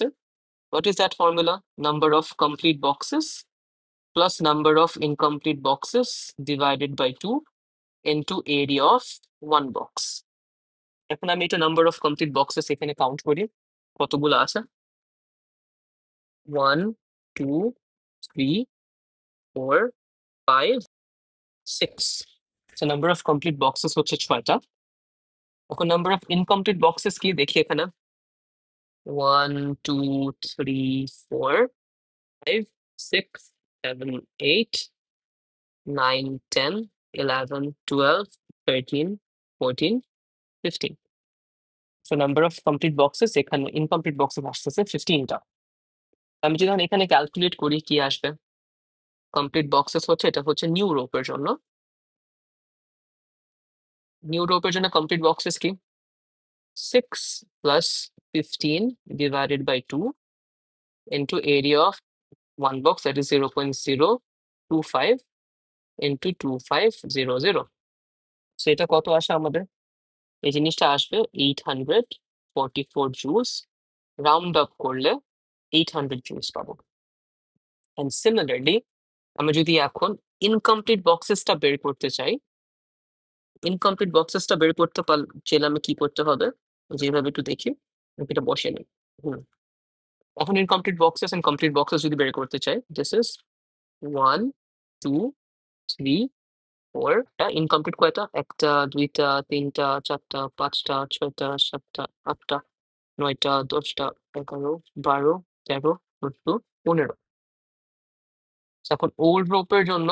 What is that formula? Number of complete boxes plus number of incomplete boxes divided by 2 into area of one box. এখন আমি এটা number of complete boxes এখানে count করি, কতগুলো আছে? 1 2 3 4 5 6। So number of complete boxes হচ্ছে 6টা। এখন নাম্বার অফ ইনকমপ্লিট বক্সেস কি দেখি এখানে। 1 2 3 4 5 6 7 8 9 10 11 12 13 14 15। So number of complete boxes এখানে ইনকমপ্লিট বক্সেস আসতেছে 15টা। আমি যদি এখন এখানে ক্যালকুলেট করি কি আসবে? কমপ্লিট বক্সেস হচ্ছে, এটা হচ্ছে নিউ রোপের জন্য। নিউ রোপের জন্য কমপ্লিট বক্সেস কি? 6 plus 15 divided by 2 into area of one box, that is 0.025 into 2500। So এটা কত আসে আমাদের? এই জিনিসটা আসবে 844 জুলস। রাউন্ড আপ করলে 800 জুলস পাবো। অ্যান্ড সিমিলারলি আমি যদি এখন ইনকমপ্লিট বক্সেসটা বের করতে চাই, ইনকমপ্লিট বক্সেসটা বের করতে চাইলে আমি কি করতে হবে? যেভাবে একটু দেখি, আমি এটা বসে নিই। হুম, এখন incomplete boxes and complete boxes যদি বের করতে চাই, দিস ইজ 1 2 3 4। ইনকমপ্লিট কয়টা? 1টা 2টা 3টা 4টা 5টা 6টা 7টা 8টা 9টা 10টা 11 12 13 14 15। এখন ওল্ড রোপের জন্য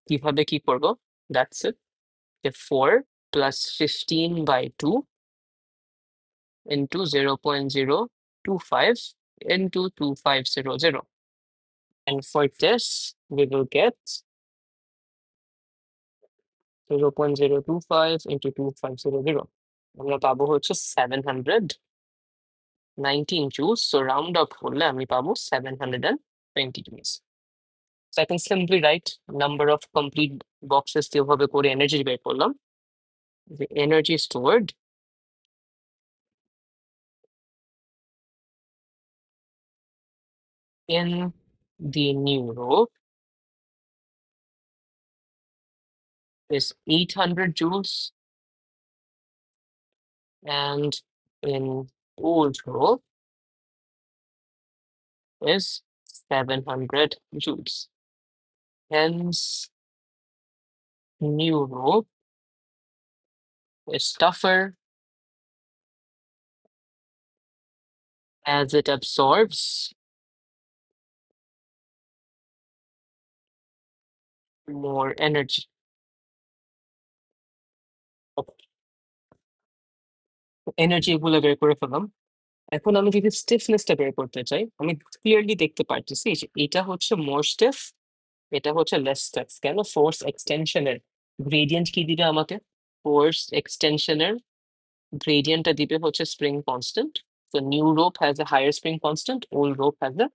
কিভাবে কি করবো? দ্যাটস ইট, যে 4 plus 15 by 2 into 0.025 into 2500, and for this we will get 0.025 into 2500, আমরা পাবো হচ্ছে 719 জুলস। সো রাউন্ড আপ করলে আমি পাবো 720 joules. So I can simply write number of complete boxes যেভাবে করে এনার্জি বের করলাম, the energy stored in the new row is 800 joules and in old rope is 700 joules. Hence, new rope is tougher as it absorbs more energy. Energy এগুলো বের করে ফেললাম। এখন আমি যদি স্টিফনেসটা বের করতে চাই, আমি ক্লিয়ারলি দেখতে পারতেছি যে এটা হচ্ছে মোর স্টিফ, এটা হচ্ছে লেস স্টিফ। কেন? ফোর্স এক্সটেনশনের গ্রেডিয়েন্ট কি দিবে আমাকে? ফোর্স এক্সটেনশনের গ্রেডিয়েন্টটা দিবে হচ্ছে spring constant. So new rope has a higher spring constant, old rope has a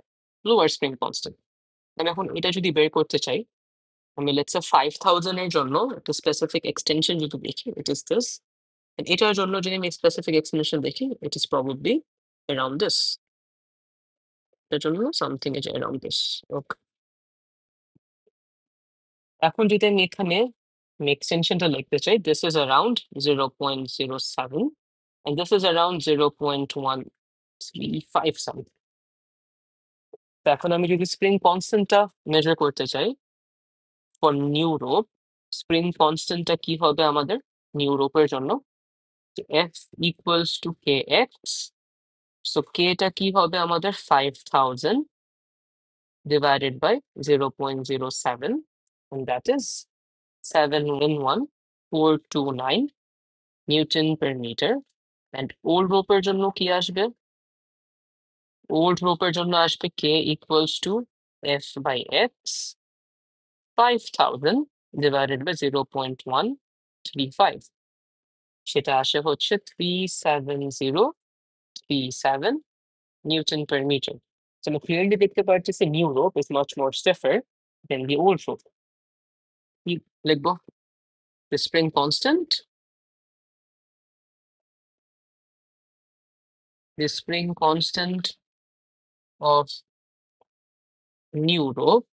lower spring constant. আমি এখন এটা যদি বের করতে চাই, আমি লেটস সে 5000 এর জন্য একটা স্পেসিফিক এক্সটেনশন যদি দেখি, ইট ইস দিস। এটার জন্য যদি আমি স্পেসিফিক এক্সটেনশন দেখি, ইট ইস প্রবাবলি around this. এটার জন্য সামথিং ইজ around this. ওকে, এখন যদি আমি এখানে এক্সটেনশনটা লিখতে চাই, this is around 0.07 and this is around 0.135 something. তো এখন আমি যদি স্প্রিং কনস্ট্যান্টটা মেজার করতে চাই ফর নিউ রোপ, স্প্রিং কনস্ট্যান্টটা কি হবে আমাদের নিউ রোপের জন্য? F equals to K x. So কেটা কি হবে আমাদের 5000 divided by 0.07 and that is 71429 Newton per meter. And old rope এর জন্য কি আসবে? ওল্ড রোপের জন্য আসবে K equals to F by X 5000 divided by 0.135, সেটা আসে হচ্ছে 37037 Newton per meter. So আমরা clearly দেখতে পাচ্ছি new rope is much more stiffer than the old rope. কি লিখবো? The spring constant, the spring constant of new rope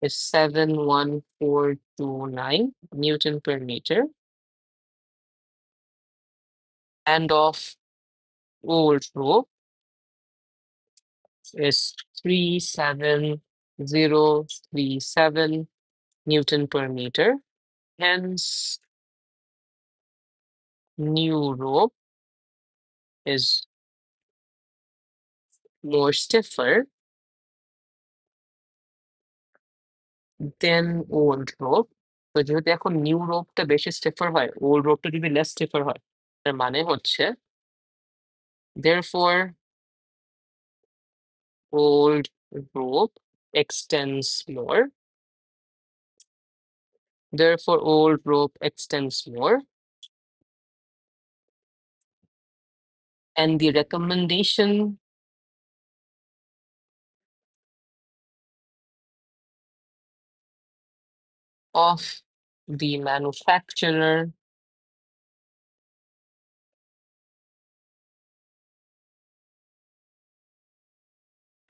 is 71429 Newton per meter, and of old rope is 37037 Newton per meter. Hence, new rope is more stiffer than old rope. তো যেহেতু এখন new রোপটা বেশি স্টিফার হয়, old রোপটা যদি less স্টিফার হয়, তার মানে হচ্ছে therefore old rope extends more. Therefore old rope extends more. And the recommendation of the manufacturer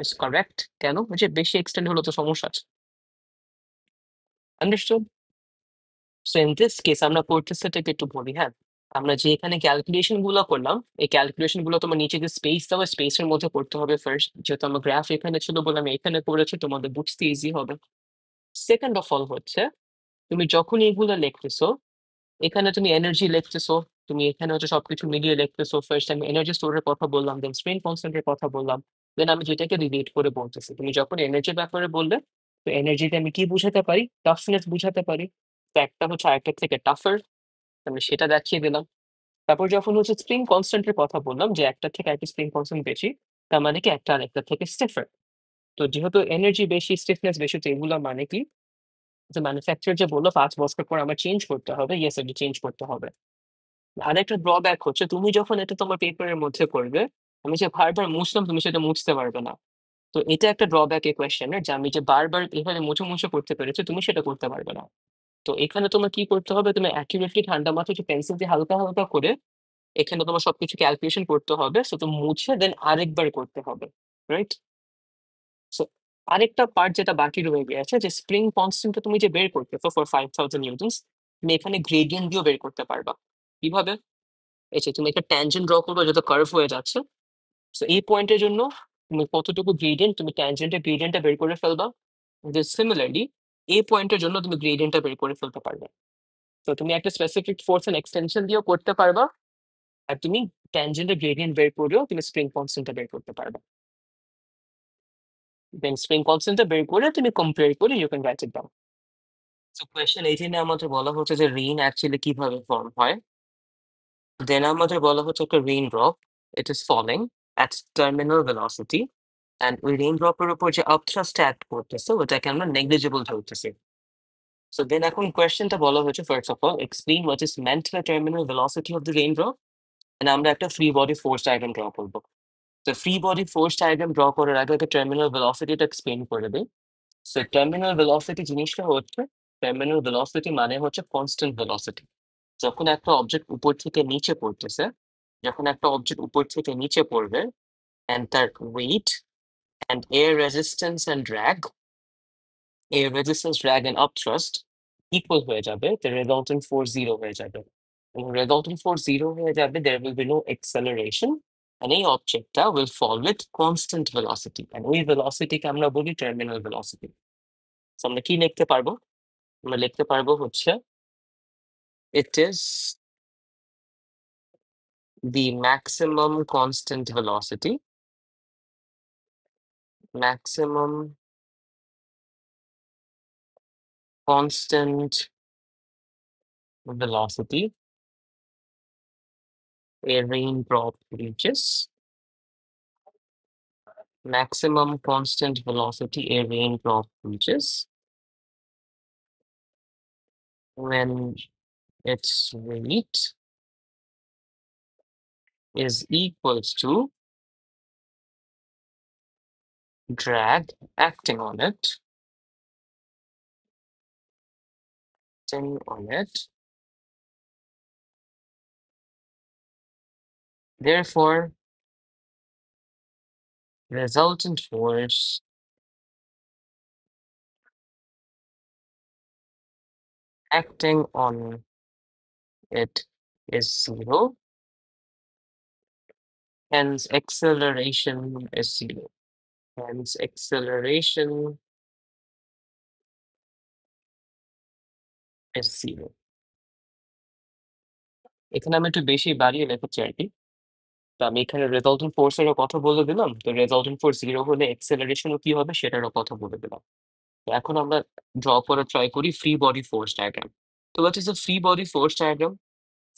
is correct. কেন? যে বেশি এক্সটেন্ড হলো তো সমস্যা আছে। Understood? So in this case আমরা করতেছি এটাকে একটু বলি, হ্যাঁ। আমরা যে এখানে ক্যালকুলেশন গুলো করলাম, এই ক্যালকুলেশন গুলো তোমার নিচে যে স্পেস দেওয়া স্পেসের মধ্যে করতে হবে ফার্স্ট। যেহেতু আমার গ্রাফ এখানে ছিল বলে আমি এখানে করেছি, তোমাদের বুঝতে ইজি হবে। সেকেন্ড অফ অল হচ্ছে, তুমি যখন এগুলো লিখতেছো, এখানে তুমি এনার্জি লিখতেছো, তুমি এখানে হচ্ছে সবকিছু মিলিয়ে লিখতেছো। ফার্স্ট আমি এনার্জি স্টোরের কথা বললাম, দেন স্প্রিং কনস্ট্যান্টের কথা বললাম, দেন আমি যেটাকে রিলেট করে বলতেছি। তুমি যখন এনার্জির ব্যাপারে বললে, তো এনার্জিতে আমি কি বুঝাতে পারি? টাফনেস বুঝাতে পারি। তো একটা হচ্ছে আরেকটার থেকে টাফার, আমি সেটা দেখিয়ে দিলাম। তারপর যখন হচ্ছে স্প্রিং কনস্ট্যান্টের কথা বললাম, যে একটা থেকে একটা স্প্রিং কনস্ট্যান্ট বেশি, তার মানে কি একটা আরেকটা থেকে স্টিফার। তো যেহেতু এনার্জি বেশি, স্টিফনেস বেশি, তো এগুলো মানে কি? যে ম্যানুফ্যাকচার যে বললো 5 বছর পর আমার চেঞ্জ করতে হবে, ইয়েস এটা চেঞ্জ করতে হবে। আরেকটা ড্রব্যাক হচ্ছে, তুমি যখন এটা তোমার পেপারের মধ্যে করবে, আমি যে বারবার মুছলাম তুমি সেটা মুছতে পারবে না। তো এটা একটা ড্রব্যাক এই কোয়েশ্চেনের, যে আমি যে বারবার এভাবে মুছে মুছে করতে পেরেছি, তুমি সেটা করতে পারবে না। তো এখানে তোমার কি করতে হবে? তুমি অ্যাকিউরেটলি ঠান্ডা মাথায় যে পেন্সিল দিয়ে হালকা হালকা করে এখানে তোমার সবকিছু ক্যালকুলেশন করতে হবে। সো তুমি মুছে দেন আরেকবার করতে হবে, রাইট? সো আরেকটা পার্ট যেটা বাকি রয়ে গেছে, যে স্প্রিং কনস্ট্যান্টটা তুমি যে বের করতেছো ফর 5000 নিউটনস, তুমি এখানে গ্রেডিয়েন্ট দিয়েও বের করতে পারবা। কিভাবে? এই যে তুমি একটা ট্যানজেন্ট ড্র করবে যেটা কার্ভ হয়ে যাচ্ছে। সো এই পয়েন্টের জন্য তুমি কতটুকু গ্রেডিয়েন্ট, তুমি ট্যানজেন্টের গ্রেডিয়েন্টটা বের করে ফেলবা। সিমিলারলি এই পয়েন্টের জন্য তুমি গ্রেডিয়েন্টটা বের করে ফেলতে পারবে। তো তুমি একটা স্পেসিফিক ফোর্স এন্ড এক্সটেনশন দিয়েও করতে পারবা, আর তুমি ট্যানজেন্টের গ্রেডিয়েন্ট বের করেও তুমি স্প্রিং কনস্ট্যান্টটা বের করতে পারবে। দেন স্প্রিং কনস্ট্যান্টটা বের করে তুমি কম্পেয়ার করে you can write it down. So question 18 এ আমাদের বলা হচ্ছে যে রেইন অ্যাকচুয়ালি কিভাবে ফর্ম হয়। দেন আমাদের বলা হচ্ছে একটা raindrop, it is falling at terminal velocity, and ওই রেইন ড্রপের উপর যে আপথ্রাস্টটা অ্যাক্ট করতেছে ওটাকে আমরা নেগলিজিবল ধরতেছি। সো দেন এখন কোয়েশ্চেনটা বলা হয়েছে first of all explain what is meant by terminal velocity of the raindrop, and আমরা একটা free body force diagram draw করবো। তো free body force diagram draw করার আগে একটা টার্মিনাল ভেলোসিটিটা এক্সপ্লেইন করে দিই। সো টার্মিনাল ভেলোসিটি জিনিসটা হচ্ছে, টার্মিনাল ভেলোসিটি মানে হচ্ছে কনস্ট্যান্ট ভেলোসিটি। যখন একটা অবজেক্ট উপর থেকে নিচে পড়তেছে, যখন একটা অবজেক্ট উপর থেকে নিচে পড়বে, and তার weight and air resistance and drag, air resistance, drag and upthrust equal হয়ে যাবে, the resultant force zero হয়ে যাবে। এবং resultant force zero হয়ে যাবে, there will be no acceleration, and এই অবজেক্টটা will fall with constant velocity, and ওই velocity কে আমরা বলি terminal velocity। So আমরা কি লিখতে পারবো? আমরা লিখতে পারবো হচ্ছে it is the maximum constant velocity, maximum constant velocity a raindrop reaches, maximum constant velocity a raindrop reaches when its weight is equals to drag acting on it, Therefore, resultant force acting on it is zero, hence acceleration is zero. Hence acceleration is zero. এখানে আমি একটু বেশি বাড়িয়ে লিখেছি আর কি। তো আমি এখানে রেজাল্টেন্ট ফোর্সেরও কথা বলে দিলাম, তো রেজাল্টেন্ট ফোর্স জিরো হলে এক্সেলারেশনও কি হবে সেটারও কথা বলে দিলাম। তো এখন আমরা ড্র করে ট্রাই করি ফ্রি বডি ফোর্স ডায়াগ্রাম। তো what is a free body force diagram?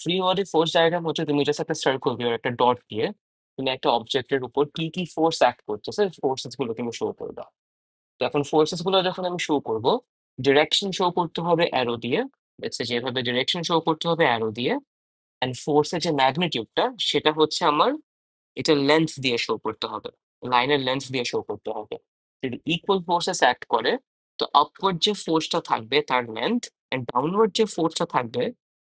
Free body force diagram হচ্ছে তুমি জাস্ট একটা সার্কেল দিয়ে একটা ডট দিয়ে তুমি একটা অবজেক্টের উপর কি কি ফোর্স অ্যাক্ট করতেছে ফোর্সেস গুলো তুমি শো করবা। তো এখন ফোর্সেস গুলো যখন আমি শো করব, ডিরেকশন শো করতে হবে অ্যারো দিয়ে, যেভাবে ডিরেকশন শো করতে হবে অ্যারো দিয়ে, অ্যান্ড ফোর্সের যে ম্যাগনিটিউডটা সেটা হচ্ছে আমার এটা লেন্থ দিয়ে শো করতে হবে, লাইনের লেন্থ দিয়ে শো করতে হবে। যদি ইকুয়াল ফোর্সেস অ্যাক্ট করে, তো আপওয়ার্ড যে ফোর্সটা থাকবে তার লেন্থ, এন্ড ডাউনওয়ার্ড যে ফোর্সটা থাকবে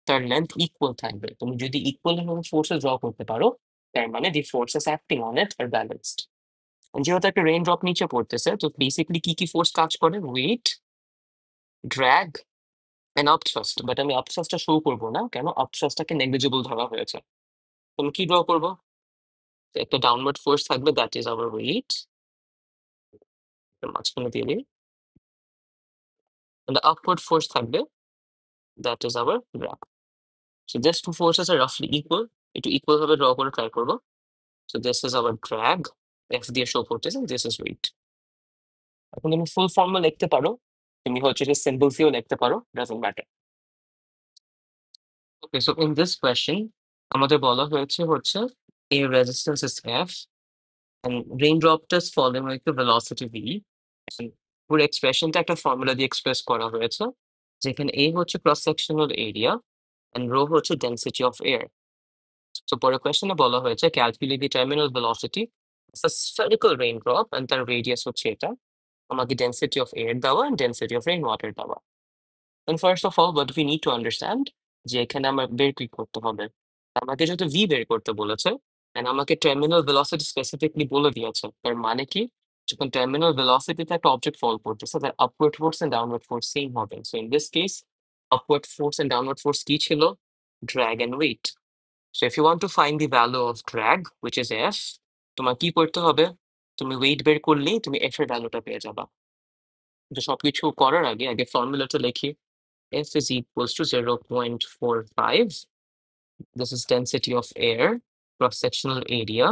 তার লেন্থ ইকুয়াল থাকবে। তুমি যদি ইকুয়াল ভাবে ফোর্সেস ড্র করতে পারো, তার মানে the forces acting on it are balanced. যেহেতু একটা রেইন ড্রপ নিচে পড়তেছে, তো বেসিক্যালি কি কি ফোর্স কাজ করে? Weight, drag and upthrust. But আমি আপথ্রাস্টটা শো করবো না, কেন? আপথ্রাস্টটাকে নেগলিজিবল ধরা হয়েছে। তুমি কি ড্র করবো? তো একটা ডাউনওয়ার্ড ফোর্স থাকবে, দ্যাট ইজ আওয়ার ওয়েট, মাঝখানে দিয়ে দিই, and the upward force থাকবে, that is our drag. So these two forces are roughly equal, একটু equal ভাবে ড্র করে ট্রাই করবো। So this is our drag, f দিয়ে শো করতেছে, this is weight। এখন তুমি ফুল ফর্মে লিখতে পারো, তুমি হচ্ছে যে সিম্বলস দিয়েও লিখতে পারো, doesn't matter. Okay, so in this question আমাদের বলা হয়েছে হচ্ছে a resistance is f and raindrop is falling with the velocity v, and পুরো এক্সপ্রেশনটা একটা ফর্মুলা দিয়ে এক্সপ্রেস করা হয়েছে, যেখানে a হচ্ছে cross sectional area and rho হচ্ছে ডেন্সিটি অফ এয়ার। তো পরের কোয়েশ্চেনে বলা হয়েছে calculate the terminal velocity of a spherical raindrop and তার রেডিয়াস হচ্ছে এটা, আমাকে ডেন্সিটি অফ এয়ার দেওয়া and density of rain water দেওয়া। And first of all, what we need to understand, যে এখানে আমার বের কি করতে হবে? আমাকে যেহেতু v বের করতে বলেছে, and আমাকে টার্মিনাল ভেলোসিটি স্পেসিফিকলি বলে দিয়েছে, তার মানে কি? যখন টার্মিনাল ভেলোসিটিতে একটা অবজেক্ট ফল করতেছে, তার upward force and downward force same হবে। So in this case upward force and downward force কি ছিল? drag and weight. So if you want to find the value of drag, which is f, তোমার কি করতে হবে? তুমি weight বের করলেই তুমি f এর ভ্যালুটা পেয়ে যাবা। তো সবকিছু করার আগে আগে ফর্মুলাটা লিখি। f is equals to 0.45. This is density of air, cross-sectional area,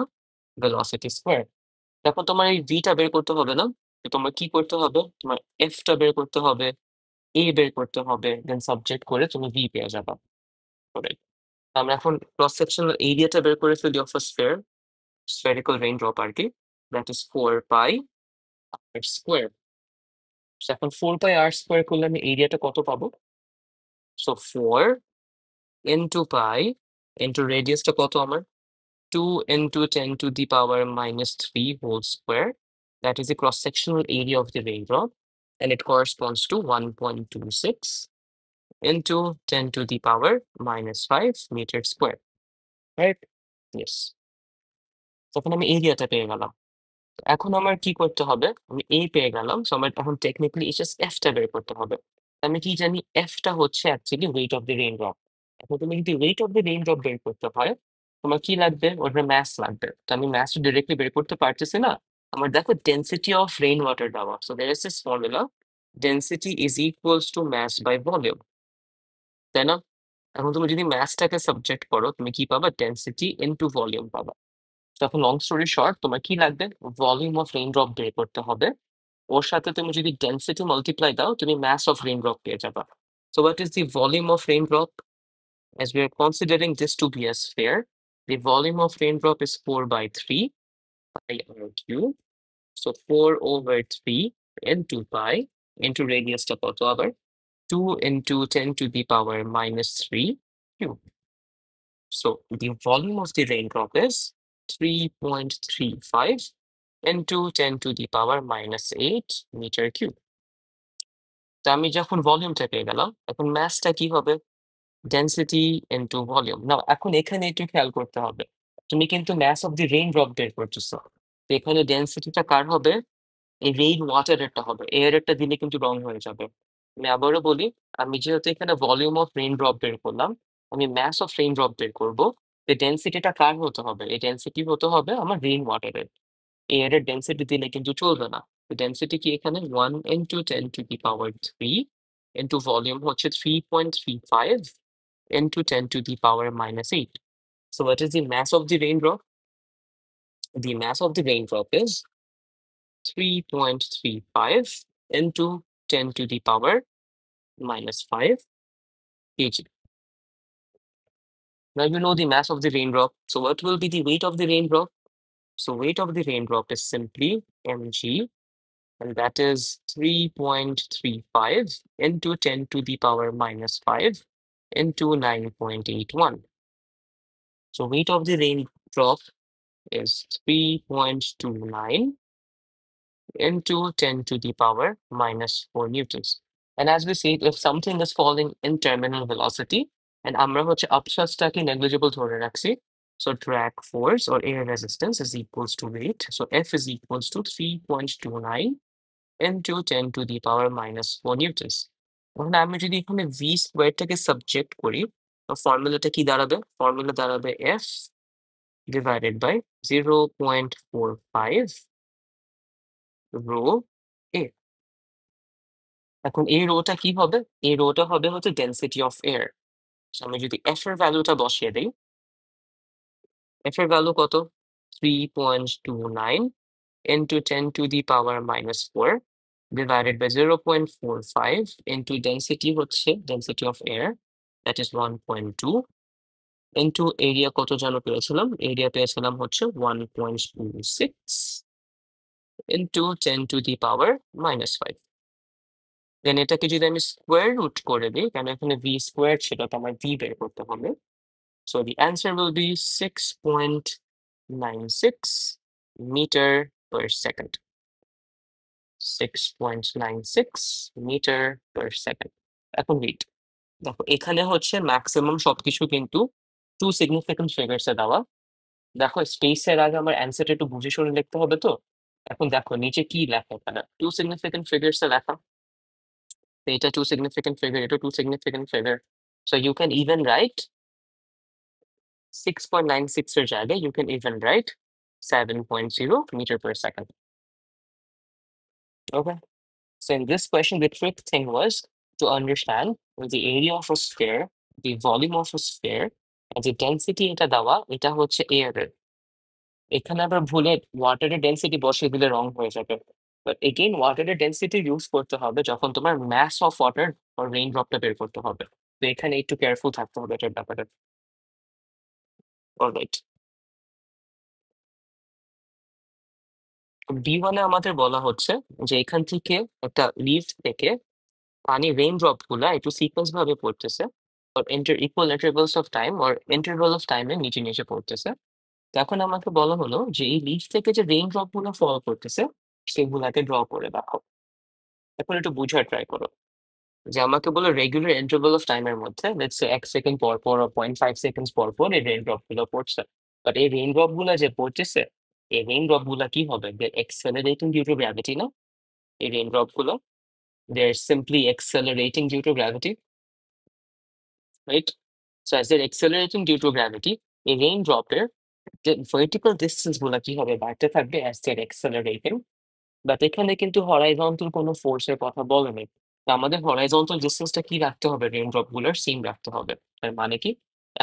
velocity square. এখন তোমার এই v টা বের করতে হবে না? তো তোমার কি করতে হবে? তোমার f টা বের করতে হবে, a বের করতে হবে, দেন সাবজেক্ট করে তুমি v পেয়ে যাবা। Alright. আমরা এখন ক্রস সেকশনাল এরিয়াটা বের করে ফেলি of a sphere, spherical raindrop আর কি, that is 4 pi r square. So এখন 4 pi r square করলে আমি এরিয়াটা কত পাবো? So 4 into pi into রেডিয়াসটা কত আমার? 2 into 10 to the power minus 3 whole square. That is the cross-sectional area of the raindrop, and it corresponds to 1.26 into 10 to the power minus 5 meter square. Right? Yes. তখন আমি এরিয়াটা পেয়ে গেলাম। এখন আমার কি করতে হবে? আমি এ পেয়ে গেলাম, সো আমার এখন টেকনিক্যালি জাস্ট এফ টা বের করতে হবে। আমি কি জানি? এফ টা হচ্ছে actually weight of the rain drop. এখন তুমি যদি weight of the raindrop বের করতে হয়, তোমার কি লাগবে? ওটার ম্যাস লাগবে। তো আমি ম্যাস ডিরেক্টলি বের করতে পারতেছি না। আমার দেখো ডেন্সিটি অফ রেইন ওয়াটার দেওয়া, so there is this formula, density is equals to mass by volume, তাই না? এখন তুমি যদি ম্যাসটাকে সাবজেক্ট করো, তুমি কি পাবা? ডেন্সিটি ইনটু ভলিউম পাবা। তখন লং স্টোরি শর্ট, তোমার কি লাগবে? ভলিউম অফ রেইন ড্রপ বের করতে হবে। ওর সাথে তুমি যদি ডেন্সিটি মাল্টিপ্লাই দাও, তুমি মাস অফ রেইনড্রপ পেয়ে যাবা। So what is the volume of raindrop? As we are considering this to be a sphere, the volume of raindrop is 4 by 3 pi r cube. So 4 over 3 into pi into radius টা কত আবার? 2 into 10 to the power minus 3 cube. So the volume of the raindrop is 3.35 into 10 to the power minus 8 meter cube. তো আমি যখন ভলিউমটা পেয়ে গেলাম, এখন ম্যাসটা কি হবে? Density into volume. নাও এখন এখানে একটু খেয়াল করতে হবে, তুমি কিন্তু mass of the raindrop বের করতেছো, তো এখানে ডেন্সিটিটা কার হবে? এই রেইন ওয়াটারেরটা হবে, এয়ারেরটা দিলে কিন্তু রং হয়ে যাবে। আমি আবারও বলি, আমি যেহেতু এখানে ভলিউম অফ রেইন ড্রপ বের করলাম, আমি ম্যাস অফ রেইন ড্রপ বের করবো, এই ডেন্সিটিটা কার হতে হবে? এই ডেন্সিটি হতে হবে আমার রেইন ওয়াটারের। এয়ারের ডেন্সিটি দিলে কিন্তু চলবে না। ডেন্সিটি কি এখানে 1 into 10 to the power 3 into volume হচ্ছে 3.35 into 10 to the power minus 8. So what is the mass of the raindrop? The mass of the raindrop is 3.35 into 10 to the power minus 5 kg. Now you know the mass of the raindrop. So what will be the weight of the raindrop? So weight of the raindrop is simply mg, and that is 3.35 into 10 to the power minus 5 into 9.81. So weight of the raindrop is 3.29 into 10 to the power minus 4 newtons. And as we said, if something is falling in terminal velocity, and আমরা হচ্ছে upthrustটাকে negligible ধরে রাখছি, so drag force or air resistance is equals to weight. So F is equals to 3.29 into 10 to the power minus 4 newtons. এখন আমি যদি এখানে v স্কোয়ারটাকে subject করি, তো ফর্মুলাটা কি দাঁড়াবে? ফর্মুলা দাঁড়াবে f divided by 0.45 rho a. এখন এই রোটা কি হবে? এই রোটা হবে হচ্ছে ডেন্সিটি অফ এয়ার। আমি যদি এফ এর ভ্যালুটা বসিয়ে দিই, এফ এর ভ্যালু কত? 3.29 into 10 to the power minus 4 divided by 0.45 into density হচ্ছে density of air, that is 1.2 into area কত যেন পেয়েছিলাম? এরিয়া পেয়েছিলাম হচ্ছে 1.26 into 10 to the power minus 5. দেন এটাকে যদি আমি স্কোয়ার রুট করে দিই, কারণ এখানে ভি স্কোয়ার ছিল, তো আমার ভি বের করতে হবে। So the answer will be 6.96 meter per second. 6.96 meter per second. এখন wait, দেখো এখানে হচ্ছে ম্যাক্সিমাম সবকিছু কিন্তু টু সিগনিফিকেন্ট ফিগার্স এ দেওয়া। দেখো স্পেসের আগে আমার অ্যান্সারটা একটু বুঝে শুনে লিখতে হবে তো। এখন দেখো নিচে কি লেখা, এখানে টু সিগনিফিকেন্ট ফিগার্স এ লেখা, এটা two significant figure, এটা two significant figure. So you can even write 6.96 এর জায়গায় you can even write 7.0 meter per second. Okay. So in this question, the trick thing was to understand the area of a sphere, the volume of a sphere, and the density এটা দেওয়া, এটা হচ্ছে air এর। এখানে আবার ভুলে ওয়াটারের density বসিয়ে দিলে রং হয়ে যাবে। বাট এগেইন ওয়াটারের ডেন্সিটি ইউজ করতে হবে যখন তোমার mass of water or rain ড্রপটা বের করতে হবে। তো এখানে একটু কেয়ারফুল থাকতে হবে এটার ব্যাপারে। অলরাইট, B1 এ আমাদের বলা হচ্ছে যে এখান থেকে একটা লিফ থেকে পানি রেইন ড্রপ গুলা একটু সিকোয়েন্স ভাবে পড়তেছে equal intervals of time or interval of টাইমে নিচে নিচে পড়তেছে। তো এখন আমাকে বলা হলো যে এই লিফ থেকে যে রেইন ড্রপ গুলো ফল করতেছে সেগুলাকে ড্র করে দেখো। এখন একটু বুঝার ট্রাই করো যে আমাকে বলো রেগুলার ইন্টারভাল অফ টাইমের মধ্যে লেটস সে 1 সেকেন্ড পর পর 0.5 সেকেন্ডস পর পর এই রেইন ড্রপ গুলো পড়ছে। বাট এই রেইন ড্রপ গুলা যে পড়তেছে এই রেইন ড্রপ গুলা কি হবে? They accelerating due to gravity না? এই রেইন ড্রপ গুলো they are simply accelerating due to gravity, right? So as they're accelerating due to gravity, এই রেইন ড্রপের যে ভার্টিক্যাল ডিস্টেন্স গুলা কি হবে? বাড়তে থাকবে অ্যাজ they're accelerating। বাট এখানে কিন্তু হরাইজন্টাল কোনো ফোর্সের কথা বলেনি। তো আমাদের হরাইজন্টাল ডিসটেন্সটা কি রাখতে হবে? রেইন ড্রপ গুলোর সেম রাখতে হবে। তার মানে কি?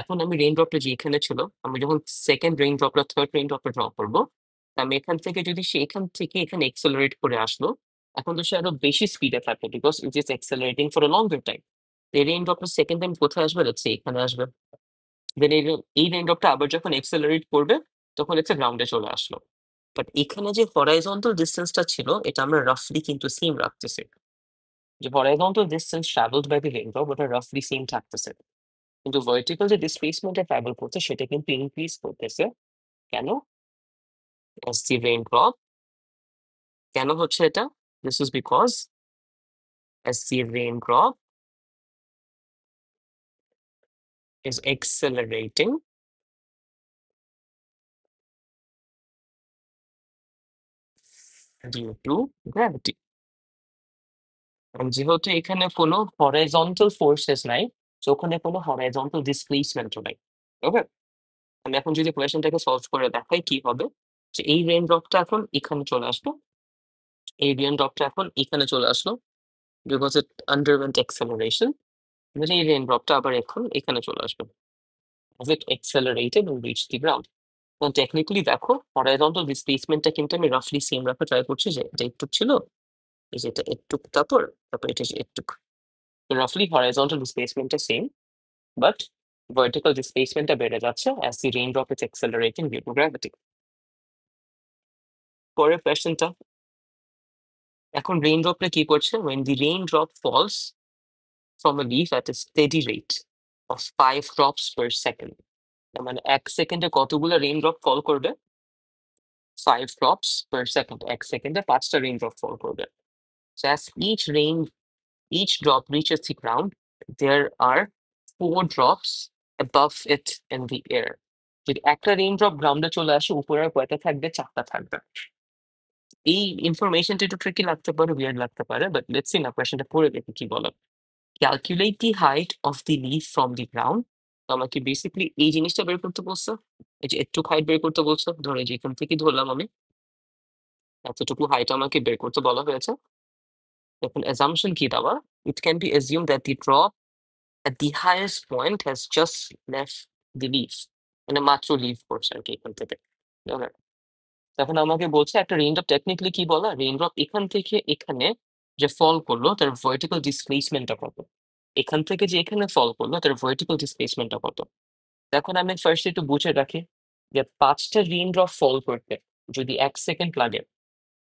এখন আমি রেইন ড্রপটা যে এখানে ছিল, আমি যখন সেকেন্ড রেইন ড্রপটা থার্ড রেইন ড্রপটা ড্র করবো, আমি এখান থেকে যদি সে এখান থেকে এখানে এক্সেলারেট করে আসলো, এখন তো সে আরো বেশি স্পিডে থাকবে because it is accelerating for a longer time. এই রেইন ড্রপটা সেকেন্ড টাইম কোথায় আসবে? লেটস সে এখানে আসবে। দেন এই রেইন ড্রপটা আবার যখন এক্সেলারেট করবে তখন হচ্ছে গ্রাউন্ডে চলে আসলো। বাট এখানে যে হরাইজন্টাল ডিসটেন্সটা ছিল এটা আমরা রাফলি কিন্তু সেম রাখতেছি। যে horizontal distance travelled by the raindrop ওটা রাফলি সেম থাকতেছে, কিন্তু ভার্টিক্যাল যে ডিসপ্লেসমেন্টে ট্রাভেল করছে সেটা কিন্তু ইনক্রিজ করতেছে। কেন? As the raindrop. কেন হচ্ছে এটা? This is because as the raindrop is accelerating due to gravity। যেহেতু এখানে কোনো হরাইজন্টাল ফোর্সেস নাই, তো ওখানে কোনো হরাইজন্টাল ডিসপ্লেসমেন্টও নাই। ওকে, আমি এখন যদি কোয়েশ্চেনটাকে সলভ করে দেখাই কি হবে, যে এই রেইন ড্রপটা এখন এখানে চলে আসলো, এই রেইন ড্রপটা এখন এখানে চলে আসলো বিকজ ইট আন্ডারওয়েন্ট এক্সেলারেশন। এই রেইন ড্রপটা আবার এখন এখানে চলে আসবে as it accelerated and reached the ground। এবং টেকনিক্যালি দেখো হরাইজন্টাল ডিসপ্লেসমেন্টটা কিন্তু আমি রাফলি সেম রাখতে ট্রাই করছি, যে এটা একটু ছিল, এই যে এটা একটু, তারপর তারপর এটা একটু, রাফলি হরাইজন্টাল ডিসপ্লেসমেন্টটা সেম, বাট ভার্টিক্যাল ডিসপ্লেসমেন্টটা বেড়ে যাচ্ছে as the raindrop is accelerating due to gravity। পরের কোয়েশ্চেনটা, এখন রেইনড্রপটা কি করছে? when the raindrop falls from a leaf at a steady rate of 5 drops per second, তার মানে 1 সেকেন্ডে কতগুলো রেইনড্রপ ফল করবে? 5 drops per second, 1 সেকেন্ডে 5টা রেইনড্রপ ফল করবে। So as each drop reaches the ground, there are 4 drops above it in the air। যদি একটা রেইনড্রপ গ্রাউন্ডে চলে আসে উপরে আর কয়টা থাকবে? 4টা থাকবে। এই ইনফরমেশনটা একটু ট্রিকি লাগতে পারে, উইয়ার্ড লাগতে পারে, বাট লেটস সি না কোয়েশ্চেনটা পড়ে দেখি কি বলে। Calculate the height of the leaf from the ground. তো আমাকে বেসিক্যালি এই জিনিসটা বের করতে বলছে, এই যে একটু হাইট বের করতে বলছে, ধরো এই যে এখান থেকে ধরলাম আমি এতটুকু হাইট আমাকে বের করতে বলা হয়েছে। এখন অ্যাজাম্পশন কি দেওয়া? It can be assume that the drop at the highest point has just left the leaf, মানে মাত্র লিভ করছে আর কি এখান থেকে। Okay? তখন আমাকে বলছে একটা রেইনড্রপ টেকনিক্যালি কি বলা, রেইনড্রপ এখান থেকে এখানে যে ফল করলো তার ভার্টিক্যাল ডিসপ্লেসমেন্টটা কত, এখান থেকে যে এখানে ফল করলো তার ভার্টিক্যাল ডিসপ্লেসমেন্টটা কত। এখন আমি ফার্স্ট একটু বুঝে রাখি যে 5টা রেইনড্রপ ফল করতে যদি 1 সেকেন্ড লাগে,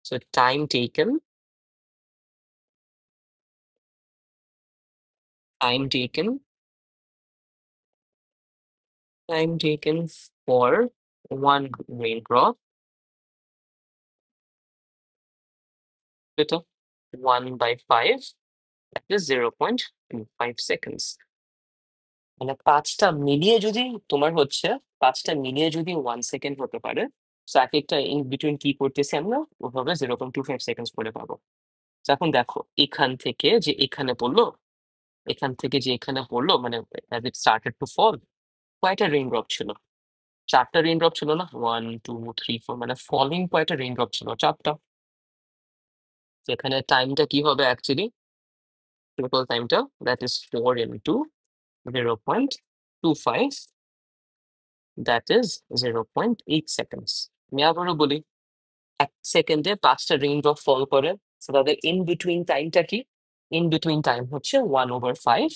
so time taken time taken for one raindrop, এটা 1/5, that is 0.25 seconds। মানে 5টা মিলিয়ে যদি 1 সেকেন্ড হতে পারে, তো এক একটা ইন বিটুইন কি করতেছি আমরা ওভাবে 0.25 সেকেন্ডস করে পাবো। তো এখন দেখো এখান থেকে যে এখানে পড়লো, এখান থেকে যে এখানে পড়লো, মানে as it started to fall, কয়টা রেইন ড্রপ ছিল? 4টা রেইন ড্রপ ছিল না, 1 2 3 4, মানে ফলিং কয়টা রেইন ড্রপ ছিল? 4টা। এখানে টাইমটা কি হবে অ্যাকচুয়ালি? টোটাল টাইমটা that is 4 into 0.25, that is 0.8 seconds. আমি আবারও বলি, 1 সেকেন্ডে 5টা রেইন ড্রপ ফল করে। So তাদের ইন বিটুইন টাইমটা কি? ইন বিটুইন টাইম হচ্ছে 1/5,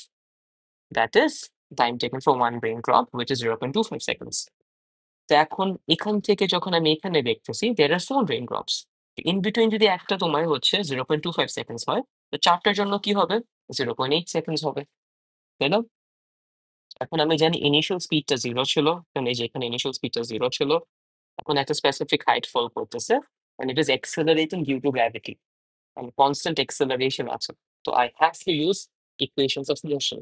that is time taken for one rain drop, which is 0.25 seconds. তো এখন এখান থেকে যখন আমি এখানে দেখতেছি there are 4 rain drops. In between যদি একটা তোমার হচ্ছে 0.25 সেকেন্ডস হয়, তো 4টার জন্য কি হবে? 0.8 সেকেন্ডস হবে, তাই না? এখন আমি জানি ইনিশিয়াল স্পিডটা 0 ছিল, কারণ এই যে এখানে ইনিশিয়াল স্পিডটা 0 ছিল। এখন একটা স্পেসিফিক হাইট ফল করতেছে, and it is accelerating due to gravity, and constant acceleration আছে। তো I have to use equations of motion,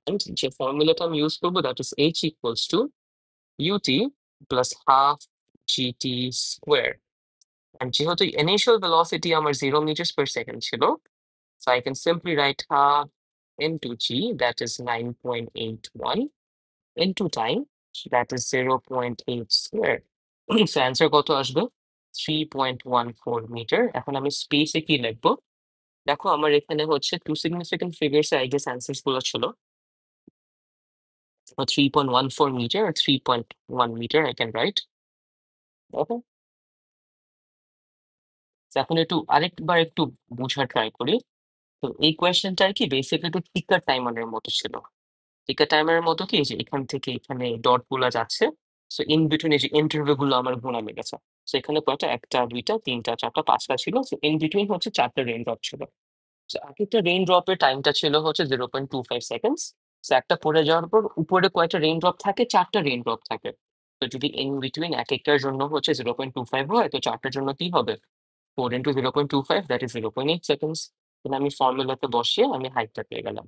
and যে ফর্মুলাটা আমি ইউজ করবো that is h equals to ut plus half gt square, and যেহেতু initial velocity আমার 0 meters per second ছিল, so I can simply write half into g, that is 9.81, into time, that is 0.8 square. So answer কত আসবে? 3.14 metre. এখন আমি স্পেসে কি লিখবো? দেখো আমার এখানে হচ্ছে two significant figures I guess answers গুলো ছিল 3.14 মিটার আর 3.1 metre I can write. Okay, এখন একটু আরেকবার একটু বোঝার ট্রাই করি। তো এই কোয়েশ্চেনটা আর কি বেসিক্যালি একটু টিকার টাইমারের মতো ছিল। টিকা টাইমারের মতো কি, যে এখান থেকে এখানে ডট গুলা যাচ্ছে, সো ইন বিটুইন এই যে ইন্টারভিউ গুলো আমার গোনা লেগেছে। সো এখানে কয়টা? 1টা 2টা 3টা 4টা 5টা ছিল। সো ইন বিটুইন হচ্ছে 4টা রেইন ড্রপ ছিল। সো এক একটা রেইন ড্রপের টাইমটা ছিল হচ্ছে 0.25 সেকেন্ডস। সো একটা পড়ে যাওয়ার পর উপরে কয়টা রেইন ড্রপ থাকে? 4টা রেইন ড্রপ থাকে। তো যদি ইন বিটুইন এক একটার জন্য হচ্ছে 0.25 হয়, তো 4টার জন্য কি হবে? 4 ইন্টু 0.25, দ্যাট ইজ 0.8 সেকেন্ডস। আমি ফর্মুলাতে বসিয়ে আমি হাইটটা পেয়ে গেলাম।